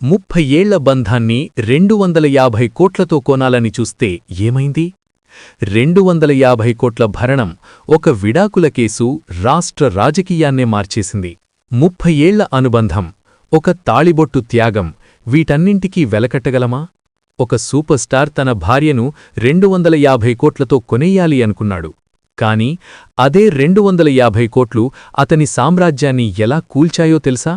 30 ఏళ్ల బంధాన్ని 250 కోట్లతో కొనాలని చూస్తే ఏమైంది? 250 కోట్ల భరణం ఒక విడాకుల కేసు రాష్ట్ర రాజకీయాన్నే మార్చేసింది. 30 ఏళ్ల అనుబంధం, ఒక తాళిబొట్టు త్యాగం, వీటన్నింటికీ వెలకట్టగలమా? ఒక సూపర్ స్టార్ తన భార్యను 250 కోట్లతో కొనేయాలి అనుకున్నాడు. కాని అదే 250 కోట్లు అతని సామ్రాజ్యాన్ని ఎలా కూల్చాయో తెలుసా?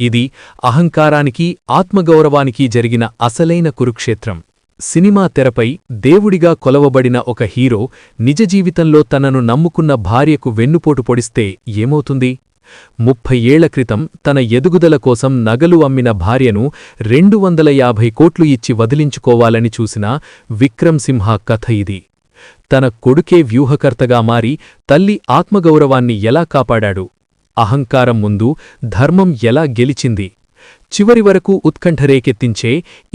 ఇది అహంకారానికి, ఆత్మగౌరవానికి జరిగిన అసలైన కురుక్షేత్రం. సినిమా తెరపై దేవుడిగా కొలవబడిన ఒక హీరో నిజ జీవితంలో తనను నమ్ముకున్న భార్యకు వెన్నుపోటు పొడిస్తే ఏమవుతుంది? 30 ఏళ్ల క్రితం తన ఎదుగుదల కోసం నగలు అమ్మిన భార్యను 250 కోట్లు ఇచ్చి వదిలించుకోవాలని చూసిన విక్రమ్ సింహ కథ ఇది. తన కొడుకే వ్యూహకర్తగా మారి తల్లి ఆత్మగౌరవాన్ని ఎలా కాపాడాడు? అహంకారం ముందు ధర్మం ఎలా గెలిచింది? చివరి వరకు ఉత్కంఠరేకెత్తించే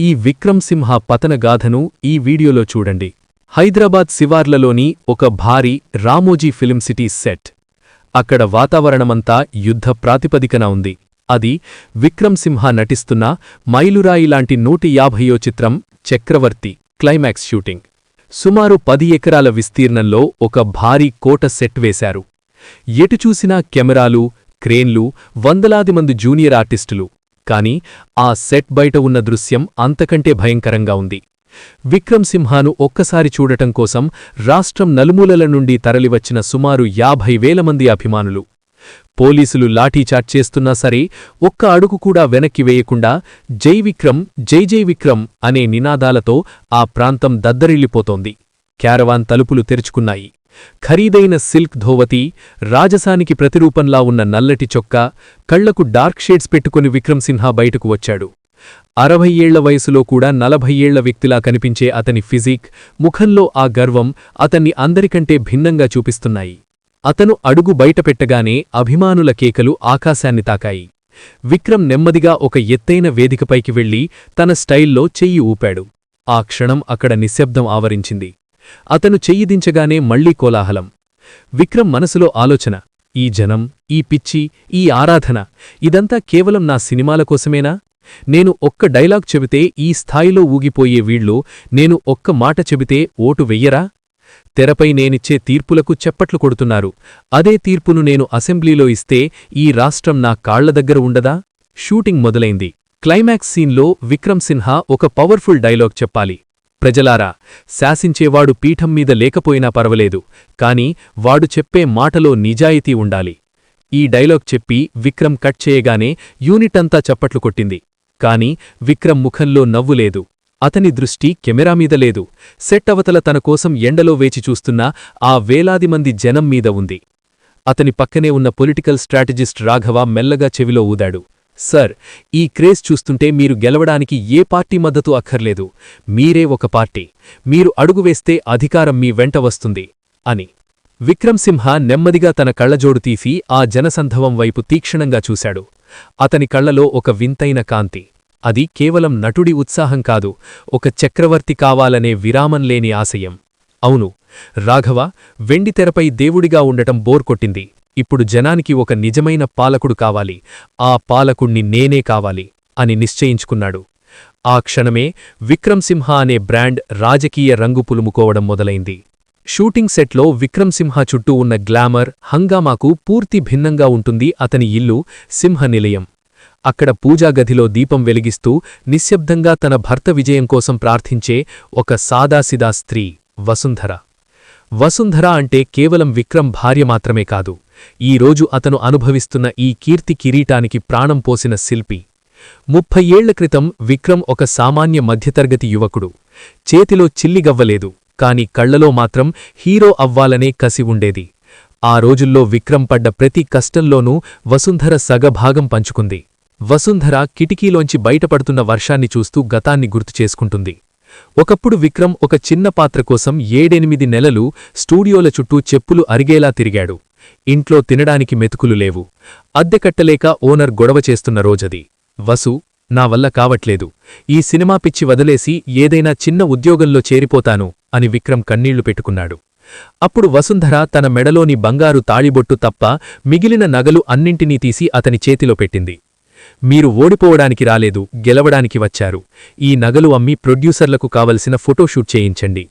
ఈ విక్రమ్ సింహ పతనగాథను ఈ వీడియోలో చూడండి. హైదరాబాద్ శివార్లలోని ఒక భారీ రామోజీ ఫిల్మ్ సిటీ సెట్. అక్కడ వాతావరణమంతా యుద్ధ ప్రాతిపదికన ఉంది. అది విక్రమ్ సింహ నటిస్తున్న మైలురాయి లాంటి 150వ చిత్రం చక్రవర్తి క్లైమాక్స్ షూటింగ్. సుమారు 10 ఎకరాల విస్తీర్ణంలో ఒక భారీ కోట సెట్ వేశారు. ఎటు చూసినా కెమెరాలు, క్రేన్లు, వందలాది మంది జూనియర్ ఆర్టిస్టులు. కాని ఆ సెట్ బయట ఉన్న దృశ్యం అంతకంటే భయంకరంగా ఉంది. విక్రమ్ సింహాను ఒక్కసారి చూడటం కోసం రాష్ట్రం నలుమూలల నుండి తరలివచ్చిన సుమారు 50,000 మంది అభిమానులు. పోలీసులు లాఠీచార్జ్ చేస్తున్నా సరే ఒక్క అడుగు కూడా వెనక్కి వేయకుండా జై విక్రమ్, జై జై విక్రమ్ అనే నినాదాలతో ఆ ప్రాంతం దద్దరిల్లిపోతోంది. క్యారవాన్ తలుపులు తెరుచుకున్నాయి. ఖరీదైన సిల్క్ ధోవతి, రాజసానికి ప్రతిరూపంలా ఉన్న నల్లటి చొక్కా, కళ్లకు డార్క్ షేడ్స్ పెట్టుకుని విక్రమ్ సిన్హా బయటకు వచ్చాడు. 60 ఏళ్ల వయసులో కూడా 40 ఏళ్ల వ్యక్తిలా కనిపించే అతని ఫిజిక్, ముఖంలో ఆ గర్వం అతన్ని అందరికంటే భిన్నంగా చూపిస్తున్నాయి. అతను అడుగు బయటపెట్టగానే అభిమానుల కేకలు ఆకాశాన్ని తాకాయి. విక్రమ్ నెమ్మదిగా ఒక ఎత్తైన వేదికపైకి వెళ్లి తన స్టైల్లో చెయ్యి ఊపాడు. ఆ క్షణం అక్కడ నిశ్శబ్దం ఆవరించింది. అతను చెయ్యి దించగానే మళ్లీ కోలాహలం. విక్రమ్ మనసులో ఆలోచన, ఈ జనం, ఈ పిచ్చి, ఈ ఆరాధన, ఇదంతా కేవలం నా సినిమాల కోసమేనా? నేను ఒక్క డైలాగ్ చెబితే ఈ స్థాయిలో ఊగిపోయే వీళ్ళు నేను ఒక్క మాట చెబితే ఓటు వెయ్యరా? తెరపై నేనిచ్చే తీర్పులకు చప్పట్లు కొడుతున్నారు. అదే తీర్పును నేను అసెంబ్లీలో ఇస్తే ఈ రాష్ట్రం నా కాళ్ల దగ్గర ఉండదా? షూటింగ్ మొదలైంది. క్లైమాక్స్ సీన్లో విక్రమ్ సిన్హా ఒక పవర్ఫుల్ డైలాగ్ చెప్పాలి. ప్రజలారా, శాసించేవాడు పీఠం మీద లేకపోయినా పర్వాలేదు, కాని వాడు చెప్పే మాటలో నిజాయితీ ఉండాలి. ఈ డైలాగ్ చెప్పి విక్రమ్ కట్ చేయగానే యూనిట్ అంతా చప్పట్లు కొట్టింది. కాని విక్రమ్ ముఖంలో నవ్వులేదు. అతని దృష్టి కెమెరా మీద లేదు. సెట్ అవతల తన కోసం ఎండలో వేచి చూస్తున్న ఆ వేలాది మంది జనం మీద ఉంది. అతని పక్కనే ఉన్న పొలిటికల్ స్ట్రాటజిస్ట్ రాఘవ మెల్లగా చెవిలో ఊదాడు. సర్, ఈ క్రేజ్ చూస్తుంటే మీరు గెలవడానికి ఏ పార్టీ మద్దతు అక్కర్లేదు. మీరే ఒక పార్టీ. మీరు అడుగువేస్తే అధికారం మీ వెంట వస్తుంది అని. విక్రమ్ సింహ నెమ్మదిగా తన కళ్లజోడు తీసి ఆ జనసంధవం వైపు తీక్షణంగా చూశాడు. అతని కళ్లలో ఒక వింతైన కాంతి. అది కేవలం నటుడి ఉత్సాహం కాదు, ఒక చక్రవర్తి కావాలనే విరామంలేని ఆశయం. అవును రాఘవ, వెండితెరపై దేవుడిగా ఉండటం బోర్ కొట్టింది. ఇప్పుడు జనానికి ఒక నిజమైన పాలకుడు కావాలి. ఆ పాలకుణ్ణి నేనే కావాలి అని నిశ్చయించుకున్నాడు. ఆ క్షణమే విక్రమ్ సింహ అనే బ్రాండ్ రాజకీయ రంగు పులుముకోవడం మొదలైంది. షూటింగ్ సెట్లో విక్రమ్ సింహ చుట్టూ ఉన్న గ్లామర్, హంగామాకు పూర్తి భిన్నంగా ఉంటుంది అతని ఇల్లు సింహ నిలయం. అక్కడ పూజాగదిలో దీపం వెలిగిస్తూ నిశ్శబ్దంగా తన భర్త విజయం కోసం ప్రార్థించే ఒక సాదాసిదా స్త్రీ వసుంధర. వసుంధర అంటే కేవలం విక్రమ్ భార్య మాత్రమే కాదు, ఈరోజు అతను అనుభవిస్తున్న ఈ కీర్తి కిరీటానికి ప్రాణం పోసిన శిల్పి. 30 ఏళ్ల క్రితం విక్రమ్ ఒక సామాన్య మధ్యతరగతి యువకుడు. చేతిలో చిల్లిగవ్వలేదు, కాని కళ్లలో మాత్రం హీరో అవ్వాలనే కసి ఉండేది. ఆ రోజుల్లో విక్రమ్ పడ్డ ప్రతి కష్టంలోనూ వసుంధర సగభాగం పంచుకుంది. వసుంధర కిటికీలోంచి బయటపడుతున్న వర్షాన్ని చూస్తూ గతాన్ని గుర్తుచేసుకుంటుంది. ఒకప్పుడు విక్రమ్ ఒక చిన్న పాత్ర కోసం 7-8 నెలలు స్టూడియోల చుట్టూ చెప్పులు అరిగేలా తిరిగాడు. ఇంట్లో తినడానికి మెతుకులు లేవు. అద్దె కట్టలేక ఓనర్ గొడవ చేస్తున్న రోజది. వసు, నా వల్ల కావట్లేదు. ఈ సినిమా పిచ్చి వదిలేసి ఏదైనా చిన్న ఉద్యోగంలో చేరిపోతాను అని విక్రమ్ కన్నీళ్లు పెట్టుకున్నాడు. అప్పుడు వసుంధర తన మెడలోని బంగారు తాళిబొట్టు తప్ప మిగిలిన నగలు అన్నింటినీ తీసి అతని చేతిలో పెట్టింది. మీరు ఓడిపోవడానికి రాలేదు, గెలవడానికి వచ్చారు. ఈ నగలు అమ్మి ప్రొడ్యూసర్లకు కావలసిన ఫోటోషూట్ చేయించండి.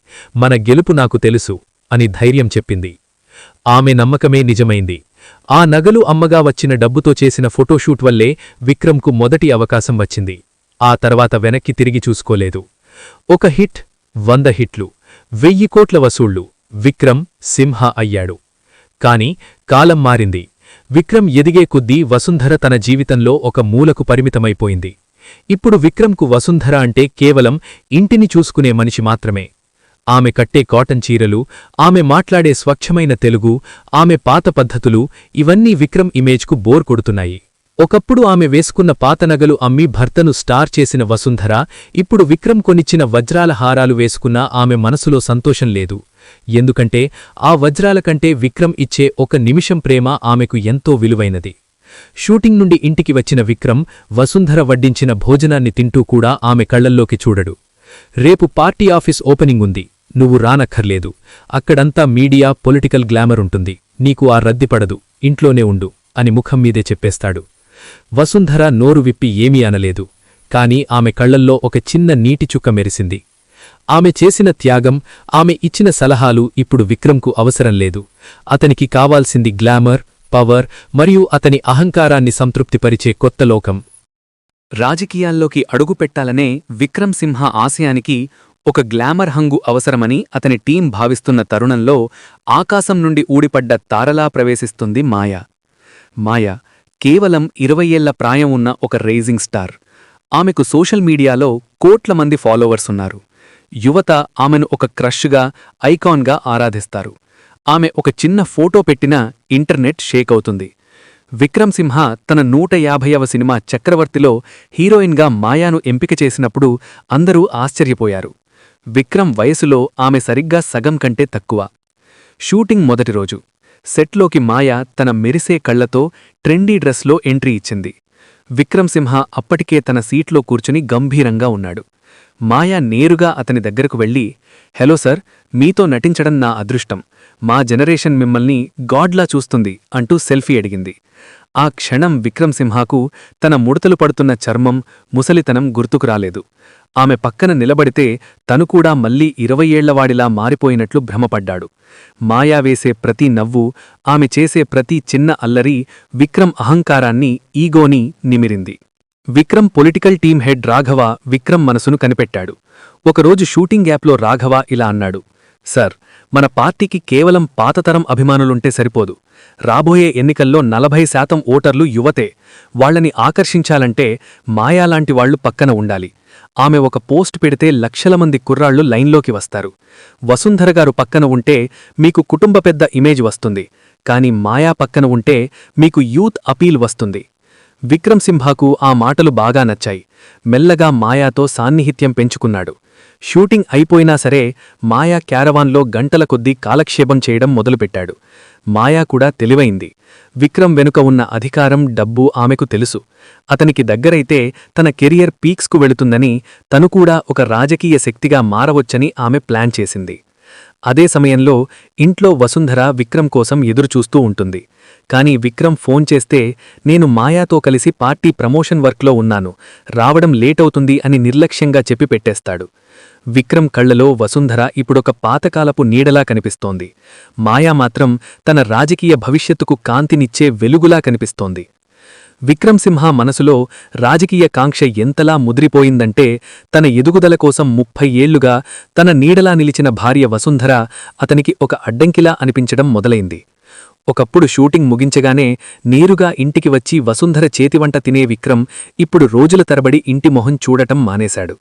మన గెలుపు నాకు తెలుసు అని ధైర్యం చెప్పింది. ఆమె నమ్మకమే నిజమైంది. ఆ నగలు అమ్మగా వచ్చిన డబ్బుతో చేసిన ఫోటోషూట్ వల్లే విక్రమ్కు మొదటి అవకాశం వచ్చింది. ఆ తర్వాత వెనక్కి తిరిగి చూసుకోలేదు. 1 హిట్, 100 హిట్లు, 1000 కోట్ల వసూళ్లు. విక్రమ్ సింహ అయ్యాడు. కాని కాలం మారింది. విక్రమ్ ఎదిగే కొద్దీ వసుంధర తన జీవితంలో ఒక మూలకు పరిమితమైపోయింది. ఇప్పుడు విక్రమ్కు వసుంధర అంటే కేవలం ఇంటిని చూసుకునే మనిషి మాత్రమే. ఆమె కట్టే కాటన్ చీరలు, ఆమె మాట్లాడే స్వచ్ఛమైన తెలుగు, ఆమె పాత పద్ధతులు ఇవన్నీ విక్రమ్ ఇమేజ్కు బోర్ కొడుతున్నాయి. ఒకప్పుడు ఆమె వేసుకున్న పాత నగలు అమ్మి భర్తను స్టార్ చేసిన వసుంధర ఇప్పుడు విక్రమ్ కొనిచ్చిన వజ్రాల హారాలు వేసుకున్నా ఆమె మనసులో సంతోషం లేదు. ఎందుకంటే ఆ వజ్రాల కంటే విక్రమ్ ఇచ్చే 1 నిమిషం ప్రేమ ఆమెకు ఎంతో విలువైనది. షూటింగ్ నుండి ఇంటికి వచ్చిన విక్రమ్ వసుంధర వడ్డించిన భోజనాన్ని తింటూ కూడా ఆమె కళ్లల్లోకి చూడడు. రేపు పార్టీ ఆఫీస్ ఓపెనింగ్ ఉంది, నువ్వు రానక్కర్లేదు. అక్కడంతా మీడియా, పొలిటికల్ గ్లామర్ ఉంటుంది. నీకు ఆ రద్దిపడదు, ఇంట్లోనే ఉండు అని ముఖం మీదే చెప్పేస్తాడు. వసుంధర నోరు విప్పి ఏమీ అనలేదు. కాని ఆమె కళ్లల్లో ఒక చిన్న నీటి చుక్క మెరిసింది. ఆమె చేసిన త్యాగం, ఆమె ఇచ్చిన సలహాలు ఇప్పుడు విక్రమ్కు అవసరం లేదు. అతనికి కావాల్సింది గ్లామర్, పవర్ మరియు అతని అహంకారాన్ని సంతృప్తిపరిచే కొత్త లోకం. రాజకీయాల్లోకి అడుగుపెట్టాలనే విక్రమ్ సింహ ఆశయానికి ఒక గ్లామర్ హంగు అవసరమని అతని టీం భావిస్తున్న తరుణంలో ఆకాశం నుండి ఊడిపడ్డ తారలా ప్రవేశిస్తుంది మాయ. మాయ కేవలం 20 ఏళ్ల ప్రాయం ఉన్న ఒక రైజింగ్ స్టార్. ఆమెకు సోషల్ మీడియాలో కోట్ల మంది ఫాలోవర్స్ ఉన్నారు. యువత ఆమెను ఒక క్రష్గా, ఐకాన్గా ఆరాధిస్తారు. ఆమె ఒక చిన్న ఫోటో పెట్టినా ఇంటర్నెట్ షేక్ అవుతుంది. విక్రమ్ సింహ తన 150వ సినిమా చక్రవర్తిలో హీరోయిన్గా మాయాను ఎంపిక చేసినప్పుడు అందరూ ఆశ్చర్యపోయారు. విక్రమ్ వయసులో ఆమె సరిగ్గా సగం కంటే తక్కువ. షూటింగ్ మొదటి రోజు సెట్లోకి మాయ తన మెరిసే కళ్లతో ట్రెండీ డ్రెస్లో ఎంట్రీ ఇచ్చింది. విక్రమ్ సింహ అప్పటికే తన సీట్లో కూర్చుని గంభీరంగా ఉన్నాడు. మాయా నేరుగా అతని దగ్గరకు వెళ్లి, హలో సార్, మీతో నటించడం నా అదృష్టం. మా జనరేషన్ మిమ్మల్ని గాడ్లా చూస్తుంది అంటూ సెల్ఫీ అడిగింది. ఆ క్షణం విక్రమ్ సింహాకు తన ముడతలు పడుతున్న చర్మం, ముసలితనం గుర్తుకు రాలేదు. ఆమె పక్కన నిలబడితే తను కూడా మళ్లీ 20 ఏళ్లవాడిలా మారిపోయినట్లు భ్రమపడ్డాడు. మాయా వేసే ప్రతి నవ్వు, ఆమె చేసే ప్రతి చిన్న అల్లరి విక్రమ్ అహంకారాన్ని, ఈగోని నిమిరింది. Vikram political team head Raghava Vikram మనసును కనిపెట్టాడు. ఒకరోజు షూటింగ్ గ్యాప్లో రాఘవ ఇలా అన్నాడు, సార్, మన పార్టీకి కేవలం పాతతరం అభిమానులుంటే సరిపోదు. రాబోయే ఎన్నికల్లో 40% ఓటర్లు యువతే. వాళ్లని ఆకర్షించాలంటే మాయాలాంటి వాళ్లు పక్కన ఉండాలి. ఆమె ఒక పోస్ట్ పెడితే లక్షల మంది కుర్రాళ్లు లైన్లోకి వస్తారు. వసుంధరగారు పక్కన ఉంటే మీకు కుటుంబ పెద్ద ఇమేజ్ వస్తుంది. కాని మాయా పక్కన ఉంటే మీకు యూత్ అపీల్ వస్తుంది. విక్రమ్ సింహాకు ఆ మాటలు బాగా నచ్చాయి. మెల్లగా మాయాతో సాన్నిహిత్యం పెంచుకున్నాడు. షూటింగ్ అయిపోయినా సరే మాయా క్యారవాన్లో గంటల కొద్దీ కాలక్షేపం చేయడం మొదలుపెట్టాడు. మాయా కూడా తెలివైంది. విక్రమ్ వెనుక ఉన్న అధికారం, డబ్బు ఆమెకు తెలుసు. అతనికి దగ్గరైతే తన కెరియర్ పీక్స్కు వెళుతుందని, తను కూడా ఒక రాజకీయ శక్తిగా మారవచ్చని ఆమె ప్లాన్ చేసింది. అదే సమయంలో ఇంట్లో వసుంధర విక్రమ్ కోసం ఎదురుచూస్తూ ఉంటుంది. కాని విక్రమ్ ఫోన్ చేస్తే, నేను మాయాతో కలిసి పార్టీ ప్రమోషన్ వర్క్లో ఉన్నాను, రావడం లేటవుతుంది అని నిర్లక్ష్యంగా చెప్పి పెట్టేస్తాడు. విక్రమ్ కళ్లలో వసుంధర ఇప్పుడొక పాతకాలపు నీడలా కనిపిస్తోంది. మాయా మాత్రం తన రాజకీయ భవిష్యత్తుకు కాంతినిచ్చే వెలుగులా కనిపిస్తోంది. విక్రమ్ సింహ మనసులో రాజకీయ కాంక్ష ఎంతలా ముదిరిపోయిందంటే, తన ఎదుగుదల కోసం 30 ఏళ్లుగా తన నీడలా నిలిచిన భార్య వసుంధర అతనికి ఒక అడ్డంకిలా అనిపించడం మొదలైంది. ఒకప్పుడు షూటింగ్ ముగించగానే నేరుగా ఇంటికి వచ్చి వసుంధర చేతివంట తినే విక్రమ్ ఇప్పుడు రోజుల తరబడి ఇంటి మొహం చూడటం మానేశాడు.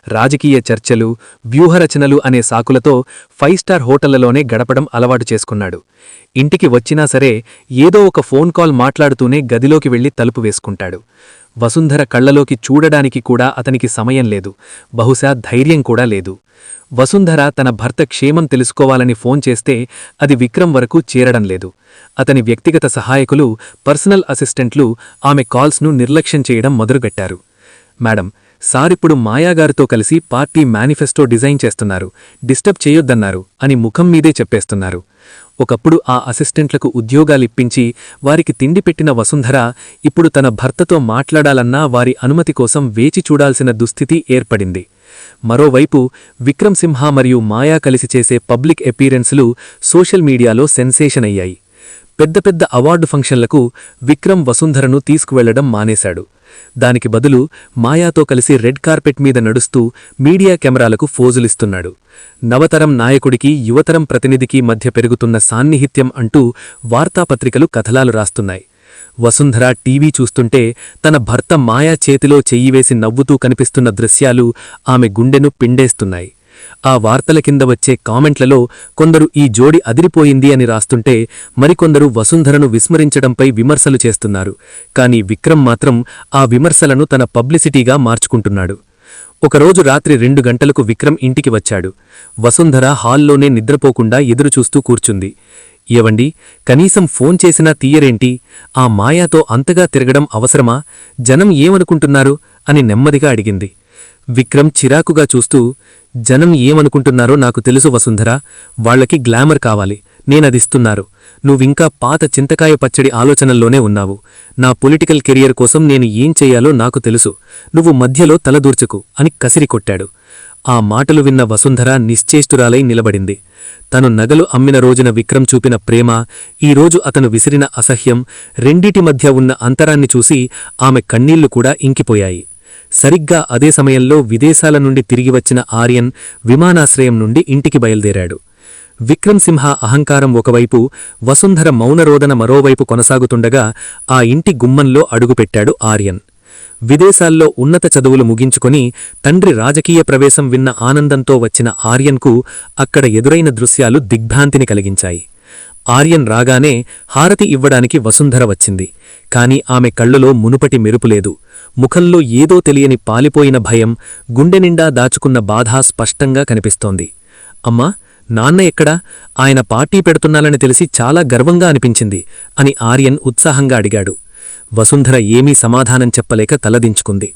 రాజకీయ చర్చలు, వ్యూహరచనలు అనే సాకులతో 5 స్టార్ హోటళ్లలోనే గడపడం అలవాటు చేసుకున్నాడు. ఇంటికి వచ్చినా సరే ఏదో ఒక ఫోన్ కాల్ మాట్లాడుతూనే గదిలోకి వెళ్లి తలుపు వేసుకుంటాడు. వసుంధర కళ్లలోకి చూడడానికి కూడా అతనికి సమయం లేదు. బహుశా ధైర్యం కూడా లేదు. వసుంధర తన భర్త క్షేమం తెలుసుకోవాలని ఫోన్ చేస్తే అది విక్రమ్ వరకు చేరడం లేదు. అతని వ్యక్తిగత సహాయకులు, పర్సనల్ అసిస్టెంట్లు ఆమె కాల్స్ను నిర్లక్ష్యం చేయడం మొదలుపెట్టారు. మేడం, సారిప్పుడు మాయాగారితో కలిసి పార్టీ మేనిఫెస్టో డిజైన్ చేస్తున్నారు, డిస్టర్బ్ చేయొద్దన్నారు అని ముఖం మీదే చెప్పేస్తున్నారు. ఒకప్పుడు ఆ అసిస్టెంట్లకు ఉద్యోగాలిప్పించి వారికి తిండి పెట్టిన వసుంధర ఇప్పుడు తన భర్తతో మాట్లాడాలన్నా వారి అనుమతి కోసం వేచి చూడాల్సిన దుస్థితి ఏర్పడింది. మరోవైపు విక్రమ్ సింహ మరియు మాయా కలిసి చేసే పబ్లిక్ అపీరెన్స్లు సోషల్ మీడియాలో సెన్సేషన్ అయ్యాయి. పెద్ద పెద్ద అవార్డు ఫంక్షన్లకు విక్రమ్ వసుంధరను తీసుకువెళ్లడం మానేశాడు. దానికి బదులు మాయాతో కలిసి రెడ్ కార్పెట్ మీద నడుస్తూ మీడియా కెమెరాలకు ఫోజులిస్తున్నాడు. నవతరం నాయకుడికి యువతరం ప్రతినిధికి మధ్య పెరుగుతున్న సాన్నిహిత్యం అంటూ వార్తాపత్రికలు కథలాలు రాస్తున్నాయి. వసుంధర టీవీ చూస్తుంటే తన భర్త మాయా చేతిలో చెయ్యివేసి నవ్వుతూ కనిపిస్తున్న దృశ్యాలు ఆమె గుండెను పిండేస్తున్నాయి. ఆ వార్తల కింద వచ్చే కామెంట్లలో కొందరు ఈ జోడి అదిరిపోయింది అని రాస్తుంటే మరికొందరు వసుంధరను విస్మరించడంపై విమర్శలు చేస్తున్నారు. కాని విక్రమ్ మాత్రం ఆ విమర్శలను తన పబ్లిసిటీగా మార్చుకుంటున్నాడు. ఒకరోజు రాత్రి 2 గంటలకు విక్రమ్ ఇంటికి వచ్చాడు. వసుంధర హాల్లోనే నిద్రపోకుండా ఎదురుచూస్తూ కూర్చుంది. ఏవండి, కనీసం ఫోన్ చేసినా తీయరేంటి? ఆ మాయాతో అంతగా తిరగడం అవసరమా? జనం ఏమనుకుంటున్నారు అని నెమ్మదిగా అడిగింది. విక్రమ్ చిరాకుగా చూస్తూ, జనం ఏమనుకుంటున్నారో నాకు తెలుసు వసుంధరా, వాళ్లకి గ్లామర్ కావాలి, నేనదిస్తున్నారు. నువ్వింకా పాత చింతకాయ పచ్చడి ఆలోచనల్లోనే ఉన్నావు. నా పొలిటికల్ కెరియర్ కోసం నేను ఏం చెయ్యాలో నాకు తెలుసు, నువ్వు మధ్యలో తలదూర్చకు అని కసిరికొట్టాడు. ఆ మాటలు విన్న వసుంధర నిశ్చేష్టురాలై నిలబడింది. తను నగలు అమ్మిన రోజున విక్రమ్ చూపిన ప్రేమ, ఈరోజు అతను విసిరిన అసహ్యం, రెండిటి మధ్య ఉన్న అంతరాన్ని చూసి ఆమె కన్నీళ్లు కూడా ఇంకిపోయాయి. సరిగ్గా అదే సమయంలో విదేశాల నుండి తిరిగివచ్చిన ఆర్యన్ విమానాశ్రయం నుండి ఇంటికి బయల్దేరాడు. విక్రమ్ సింహ అహంకారం ఒకవైపు, వసుంధర మౌనరోదన మరోవైపు కొనసాగుతుండగా ఆ ఇంటి గుమ్మంలో అడుగుపెట్టాడు ఆర్యన్. విదేశాల్లో ఉన్నత చదువులు ముగించుకొని తండ్రి రాజకీయ ప్రవేశం విన్న ఆనందంతో వచ్చిన ఆర్యన్కు అక్కడ ఎదురైన దృశ్యాలు దిగ్భ్రాంతిని కలిగించాయి. ఆర్యన్ రాగానే హారతి ఇవ్వడానికి వసుంధర వచ్చింది. కాని ఆమె కళ్ళులో మునుపటి మెరుపులేదు. ముఖంలో ఏదో తెలియని పాలిపోయిన భయం, గుండెనిండా దాచుకున్న బాధ స్పష్టంగా కనిపిస్తోంది. అమ్మా, నాన్న ఎక్కడా? ఆయన పార్టీ పెడుతున్నాలని తెలిసి చాలా గర్వంగా అనిపించింది అని ఆర్యన్ ఉత్సాహంగా అడిగాడు. వసుంధర ఏమీ సమాధానం చెప్పలేక తలదించుకుంది.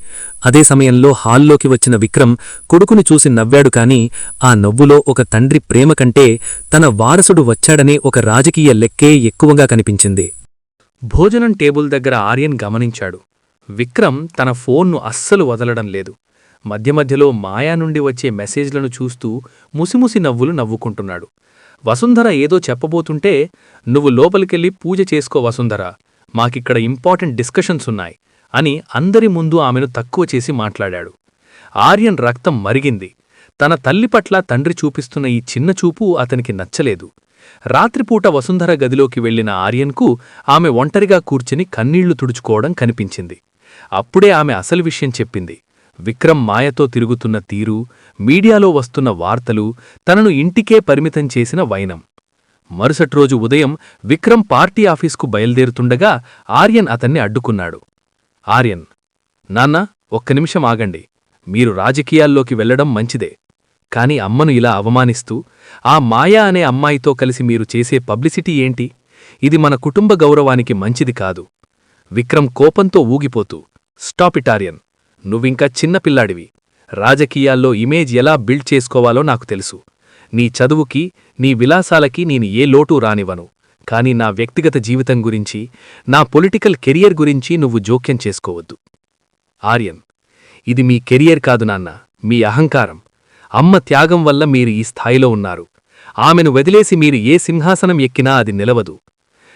అదే సమయంలో హాల్లోకి వచ్చిన విక్రమ్ కొడుకుని చూసి నవ్వాడు. కాని ఆ నవ్వులో ఒక తండ్రి ప్రేమ కంటే తన వారసుడు వచ్చాడనే ఒక రాజకీయ లెక్కే ఎక్కువగా కనిపించింది. భోజనం టేబుల్ దగ్గర ఆర్యన్ గమనించాడు. విక్రమ్ తన ఫోన్ను అస్సలు వదలడం లేదు. మధ్య మధ్యలో మాయా నుండి వచ్చే మెసేజ్లను చూస్తూ ముసిముసి నవ్వులు నవ్వుకుంటున్నాడు. వసుంధర ఏదో చెప్పబోతుంటే, నువ్వు లోపలికెళ్ళి పూజ చేసుకో వసుంధరా, మాకిక్కడ ఇంపార్టెంట్ డిస్కషన్స్ ఉన్నాయి అని అందరి ముందు ఆమెను తక్కువ చేసి మాట్లాడాడు. ఆర్యన్ రక్తం మరిగింది. తన తల్లి పట్ల తండ్రి చూపిస్తున్న ఈ చిన్న చూపు అతనికి నచ్చలేదు. రాత్రిపూట వసుంధర గదిలోకి వెళ్లిన ఆర్యన్కు ఆమె ఒంటరిగా కూర్చుని కన్నీళ్లు తుడుచుకోవడం కనిపించింది. అప్పుడే ఆమె అసలు విషయం చెప్పింది. విక్రమ్ మాయతో తిరుగుతున్న తీరు, మీడియాలో వస్తున్న వార్తలు, తనను ఇంటికే పరిమితం చేసిన వైనం. మరుసటి రోజు ఉదయం విక్రమ్ పార్టీ ఆఫీస్కు బయల్దేరుతుండగా ఆర్యన్ అతన్ని అడ్డుకున్నాడు. ఆర్యన్, నాన్నా, ఒక్క నిమిషం ఆగండి. మీరు రాజకీయాల్లోకి వెళ్లడం మంచిదే. కాని అమ్మను ఇలా అవమానిస్తూ ఆ మాయా అనే అమ్మాయితో కలిసి మీరు చేసే పబ్లిసిటీ ఏంటి? ఇది మన కుటుంబ గౌరవానికి మంచిది కాదు. విక్రమ్ కోపంతో ఊగిపోతూ, స్టాప్ ఇట్ ఆర్యన్, నువ్వింకా చిన్నపిల్లాడివి. రాజకీయాల్లో ఇమేజ్ ఎలా బిల్డ్ చేసుకోవాలో నాకు తెలుసు. నీ చదువుకి, నీ విలాసాలకి నేను ఏ లోటూ రానివ్వను. కాని నా వ్యక్తిగత జీవితం గురించి, నా పొలిటికల్ కెరియర్ గురించి నువ్వు జోక్యం చేసుకోవద్దు. ఆర్యన్, ఇది మీ కెరియర్ కాదు నాన్న, మీ అహంకారం. అమ్మ త్యాగం వల్ల మీరు ఈ స్థాయిలో ఉన్నారు. ఆమెను వదిలేసి మీరు ఏ సింహాసనం ఎక్కినా అది నిలవదు.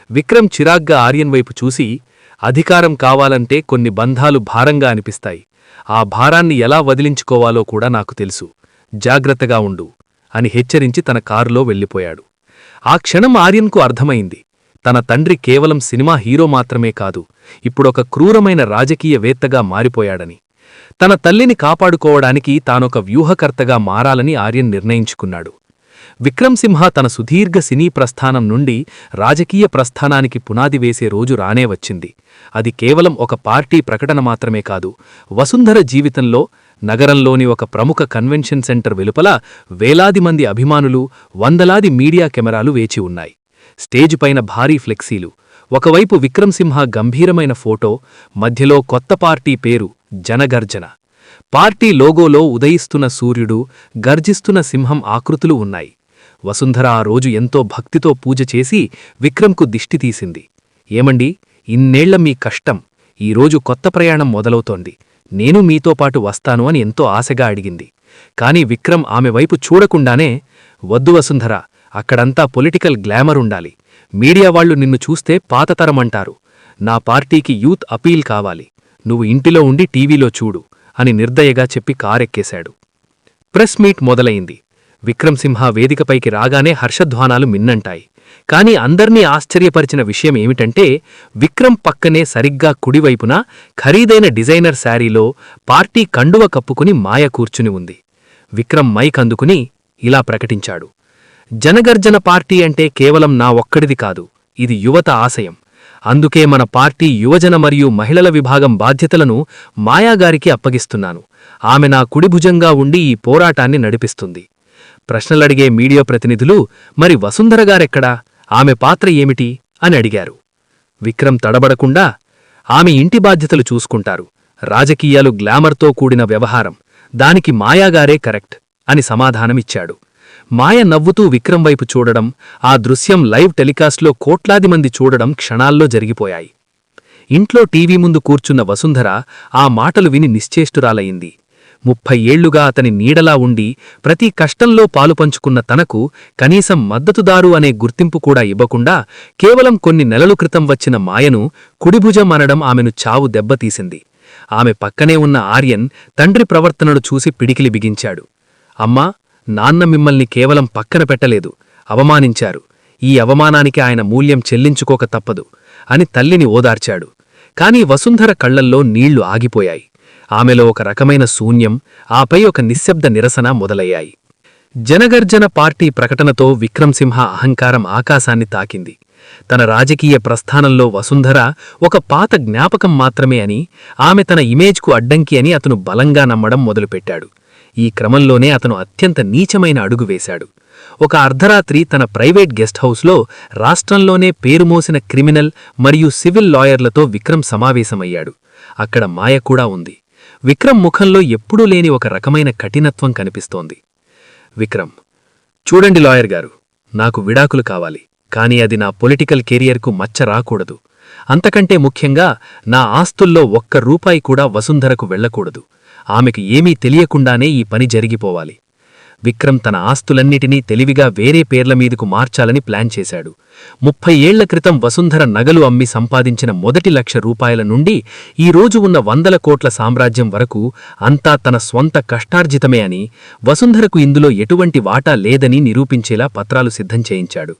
విక్రమ్ చిరాగ్గా ఆర్యన్ వైపు చూసి, అధికారం కావాలంటే కొన్ని బంధాలు భారంగా అనిపిస్తాయి. ఆ భారాన్ని ఎలా వదిలించుకోవాలో కూడా నాకు తెలుసు. జాగ్రత్తగా ఉండు అని హెచ్చరించి తన కారులో వెళ్ళిపోయాడు. ఆ క్షణం ఆర్యన్కు అర్థమైంది, తన తండ్రి కేవలం సినిమా హీరో మాత్రమే కాదు, ఇప్పుడొక క్రూరమైన రాజకీయవేత్తగా మారిపోయాడని. తన తల్లిని కాపాడుకోవడానికి తానొక వ్యూహకర్తగా మారాలని ఆర్యన్ నిర్ణయించుకున్నాడు. విక్రమ్ సింహ తన సుదీర్ఘ సినీ ప్రస్థానం నుండి రాజకీయ ప్రస్థానానికి పునాది వేసే రోజు రానే వచ్చింది. అది కేవలం ఒక పార్టీ ప్రకటన మాత్రమే కాదు, వసుంధర జీవితంలో. నగరంలోని ఒక ప్రముఖ కన్వెన్షన్ సెంటర్ వెలుపల వేలాది మంది అభిమానులు, వందలాది మీడియా కెమెరాలు వేచి ఉన్నాయి. స్టేజ్ పైన భారీ ఫ్లెక్సీలు, ఒకవైపు విక్రమ్ సింహ గంభీరమైన ఫోటో, మధ్యలో కొత్త పార్టీ పేరు జనగర్జన. పార్టీ లోగోలో ఉదయిస్తున్న సూర్యుడు, గర్జిస్తున్న సింహం ఆకృతులు ఉన్నాయి. వసుంధర ఆ రోజు ఎంతో భక్తితో పూజ చేసి విక్రమ్కు దిష్టి తీసింది. ఏమండి, ఇన్నేళ్ల మీ కష్టం, ఈరోజు కొత్త ప్రయాణం మొదలవుతోంది, నేను మీతో పాటు వస్తాను అని ఎంతో ఆశగా అడిగింది. కాని విక్రమ్ ఆమె వైపు చూడకుండానే, వద్దు వసుంధర, అక్కడంతా పొలిటికల్ గ్లామర్ ఉండాలి, మీడియా వాళ్లు నిన్ను చూస్తే పాతతరమంటారు, నా పార్టీకి యూత్ అపీల్ కావాలి, నువ్వు ఇంటిలో ఉండి టీవీలో చూడు అని నిర్దయగా చెప్పి కారెక్కేశాడు. ప్రెస్ మీట్ మొదలయింది. విక్రమ్ సింహ వేదికపైకి రాగానే హర్షధ్వానాలు మిన్నంటాయి. కాని అందర్నీ ఆశ్చర్యపరిచిన విషయం ఏమిటంటే, విక్రమ్ పక్కనే సరిగ్గా కుడివైపున ఖరీదైన డిజైనర్ శారీలో పార్టీ కండువ కప్పుకుని మాయ కూర్చుని ఉంది. విక్రమ్ మైక్ అందుకుని ఇలా ప్రకటించాడు: జనగర్జన పార్టీ అంటే కేవలం నా ఒక్కడిది కాదు, ఇది యువత ఆశయం. అందుకే మన పార్టీ యువజన మరియు మహిళల విభాగం బాధ్యతలను మాయాగారికి అప్పగిస్తున్నాను. ఆమె నా కుడిభుజంగా ఉండి ఈ పోరాటాన్ని నడిపిస్తుంది. ప్రశ్నలడిగే మీడియా ప్రతినిధులు, మరి వసుంధరగారెక్కడా, ఆమె పాత్ర ఏమిటి అని అడిగారు. విక్రమ్ తడబడకుండా, ఆమె ఇంటి బాధ్యతలు చూసుకుంటారు, రాజకీయాలు గ్లామర్తో కూడిన వ్యవహారం, దానికి మాయాగారే కరెక్ట్ అని సమాధానమిచ్చాడు. మాయ నవ్వుతూ విక్రమ్ వైపు చూడడం, ఆ దృశ్యం లైవ్ టెలికాస్ట్లో కోట్లాది మంది చూడడం క్షణాల్లో జరిగిపోయాయి. ఇంట్లో టీవీ ముందు కూర్చున్న వసుంధర ఆ మాటలు విని నిశ్చేష్టురాలయింది. 30 ఏళ్లుగా అతని నీడలా ఉండి ప్రతి కష్టంలో పాలుపంచుకున్న తనకు కనీసం మద్దతుదారు అనే గుర్తింపు కూడా ఇవ్వకుండా కేవలం కొన్ని నెలలు క్రితం వచ్చిన మాయను కుడిభుజం అనడం ఆమెను చావు దెబ్బతీసింది. ఆమె పక్కనే ఉన్న ఆర్యన్ తండ్రి ప్రవర్తనను చూసి పిడికిలి బిగించాడు. అమ్మా, నాన్న మిమ్మల్ని కేవలం పక్కన పెట్టలేదు, అవమానించారు. ఈ అవమానానికి ఆయన మూల్యం చెల్లించుకోక తప్పదు అని తల్లిని ఓదార్చాడు. కాని వసుంధర కళ్లల్లో నీళ్లు ఆగిపోయాయి. ఆమెలో ఒక రకమైన శూన్యం, ఆపై ఒక నిశ్శబ్ద నిరసన మొదలయ్యాయి. జనగర్జన పార్టీ ప్రకటనతో విక్రమ్ సింహ అహంకారం ఆకాశాన్ని తాకింది. తన రాజకీయ ప్రస్థానంలో వసుంధర ఒక పాత జ్ఞాపకం మాత్రమే అని, ఆమె తన ఇమేజ్కు అడ్డంకి అని అతను బలంగా నమ్మడం మొదలుపెట్టాడు. ఈ క్రమంలోనే అతను అత్యంత నీచమైన అడుగు వేశాడు. ఒక అర్ధరాత్రి తన ప్రైవేట్ గెస్ట్ హౌస్లో రాష్ట్రంలోనే పేరుమోసిన క్రిమినల్ మరియు సివిల్ లాయర్లతో విక్రమ్ సమావేశమయ్యాడు. అక్కడ మాయ కూడా ఉంది. విక్రమ్ ముఖంలో ఎప్పుడూ లేని ఒక రకమైన కఠినత్వం కనిపిస్తోంది. విక్రమ్: చూడండి లాయర్ గారు, నాకు విడాకులు కావాలి, కానీ అది నా పొలిటికల్ కెరియర్కు మచ్చ రాకూడదు. అంతకంటే ముఖ్యంగా నా ఆస్తుల్లో ఒక్క రూపాయి కూడా వసుంధరకు వెళ్లకూడదు. ఆమెకు ఏమీ తెలియకుండానే ఈ పని జరిగిపోవాలి. విక్రమ్ తన ఆస్తులన్నిటినీ తెలివిగా వేరే పేర్ల మీదకు మార్చాలని ప్లాన్ చేశాడు. 30 ఏళ్ల క్రితం వసుంధర నగలు అమ్మి సంపాదించిన మొదటి ₹1,00,000 నుండి ఈ రోజు ఉన్న 100 కోట్ల సామ్రాజ్యం వరకు అంతా తన స్వంత కష్టార్జితమే అని, వసుంధరకు ఇందులో ఎటువంటి వాటా లేదని నిరూపించేలా పత్రాలు సిద్ధం చేయించాడు.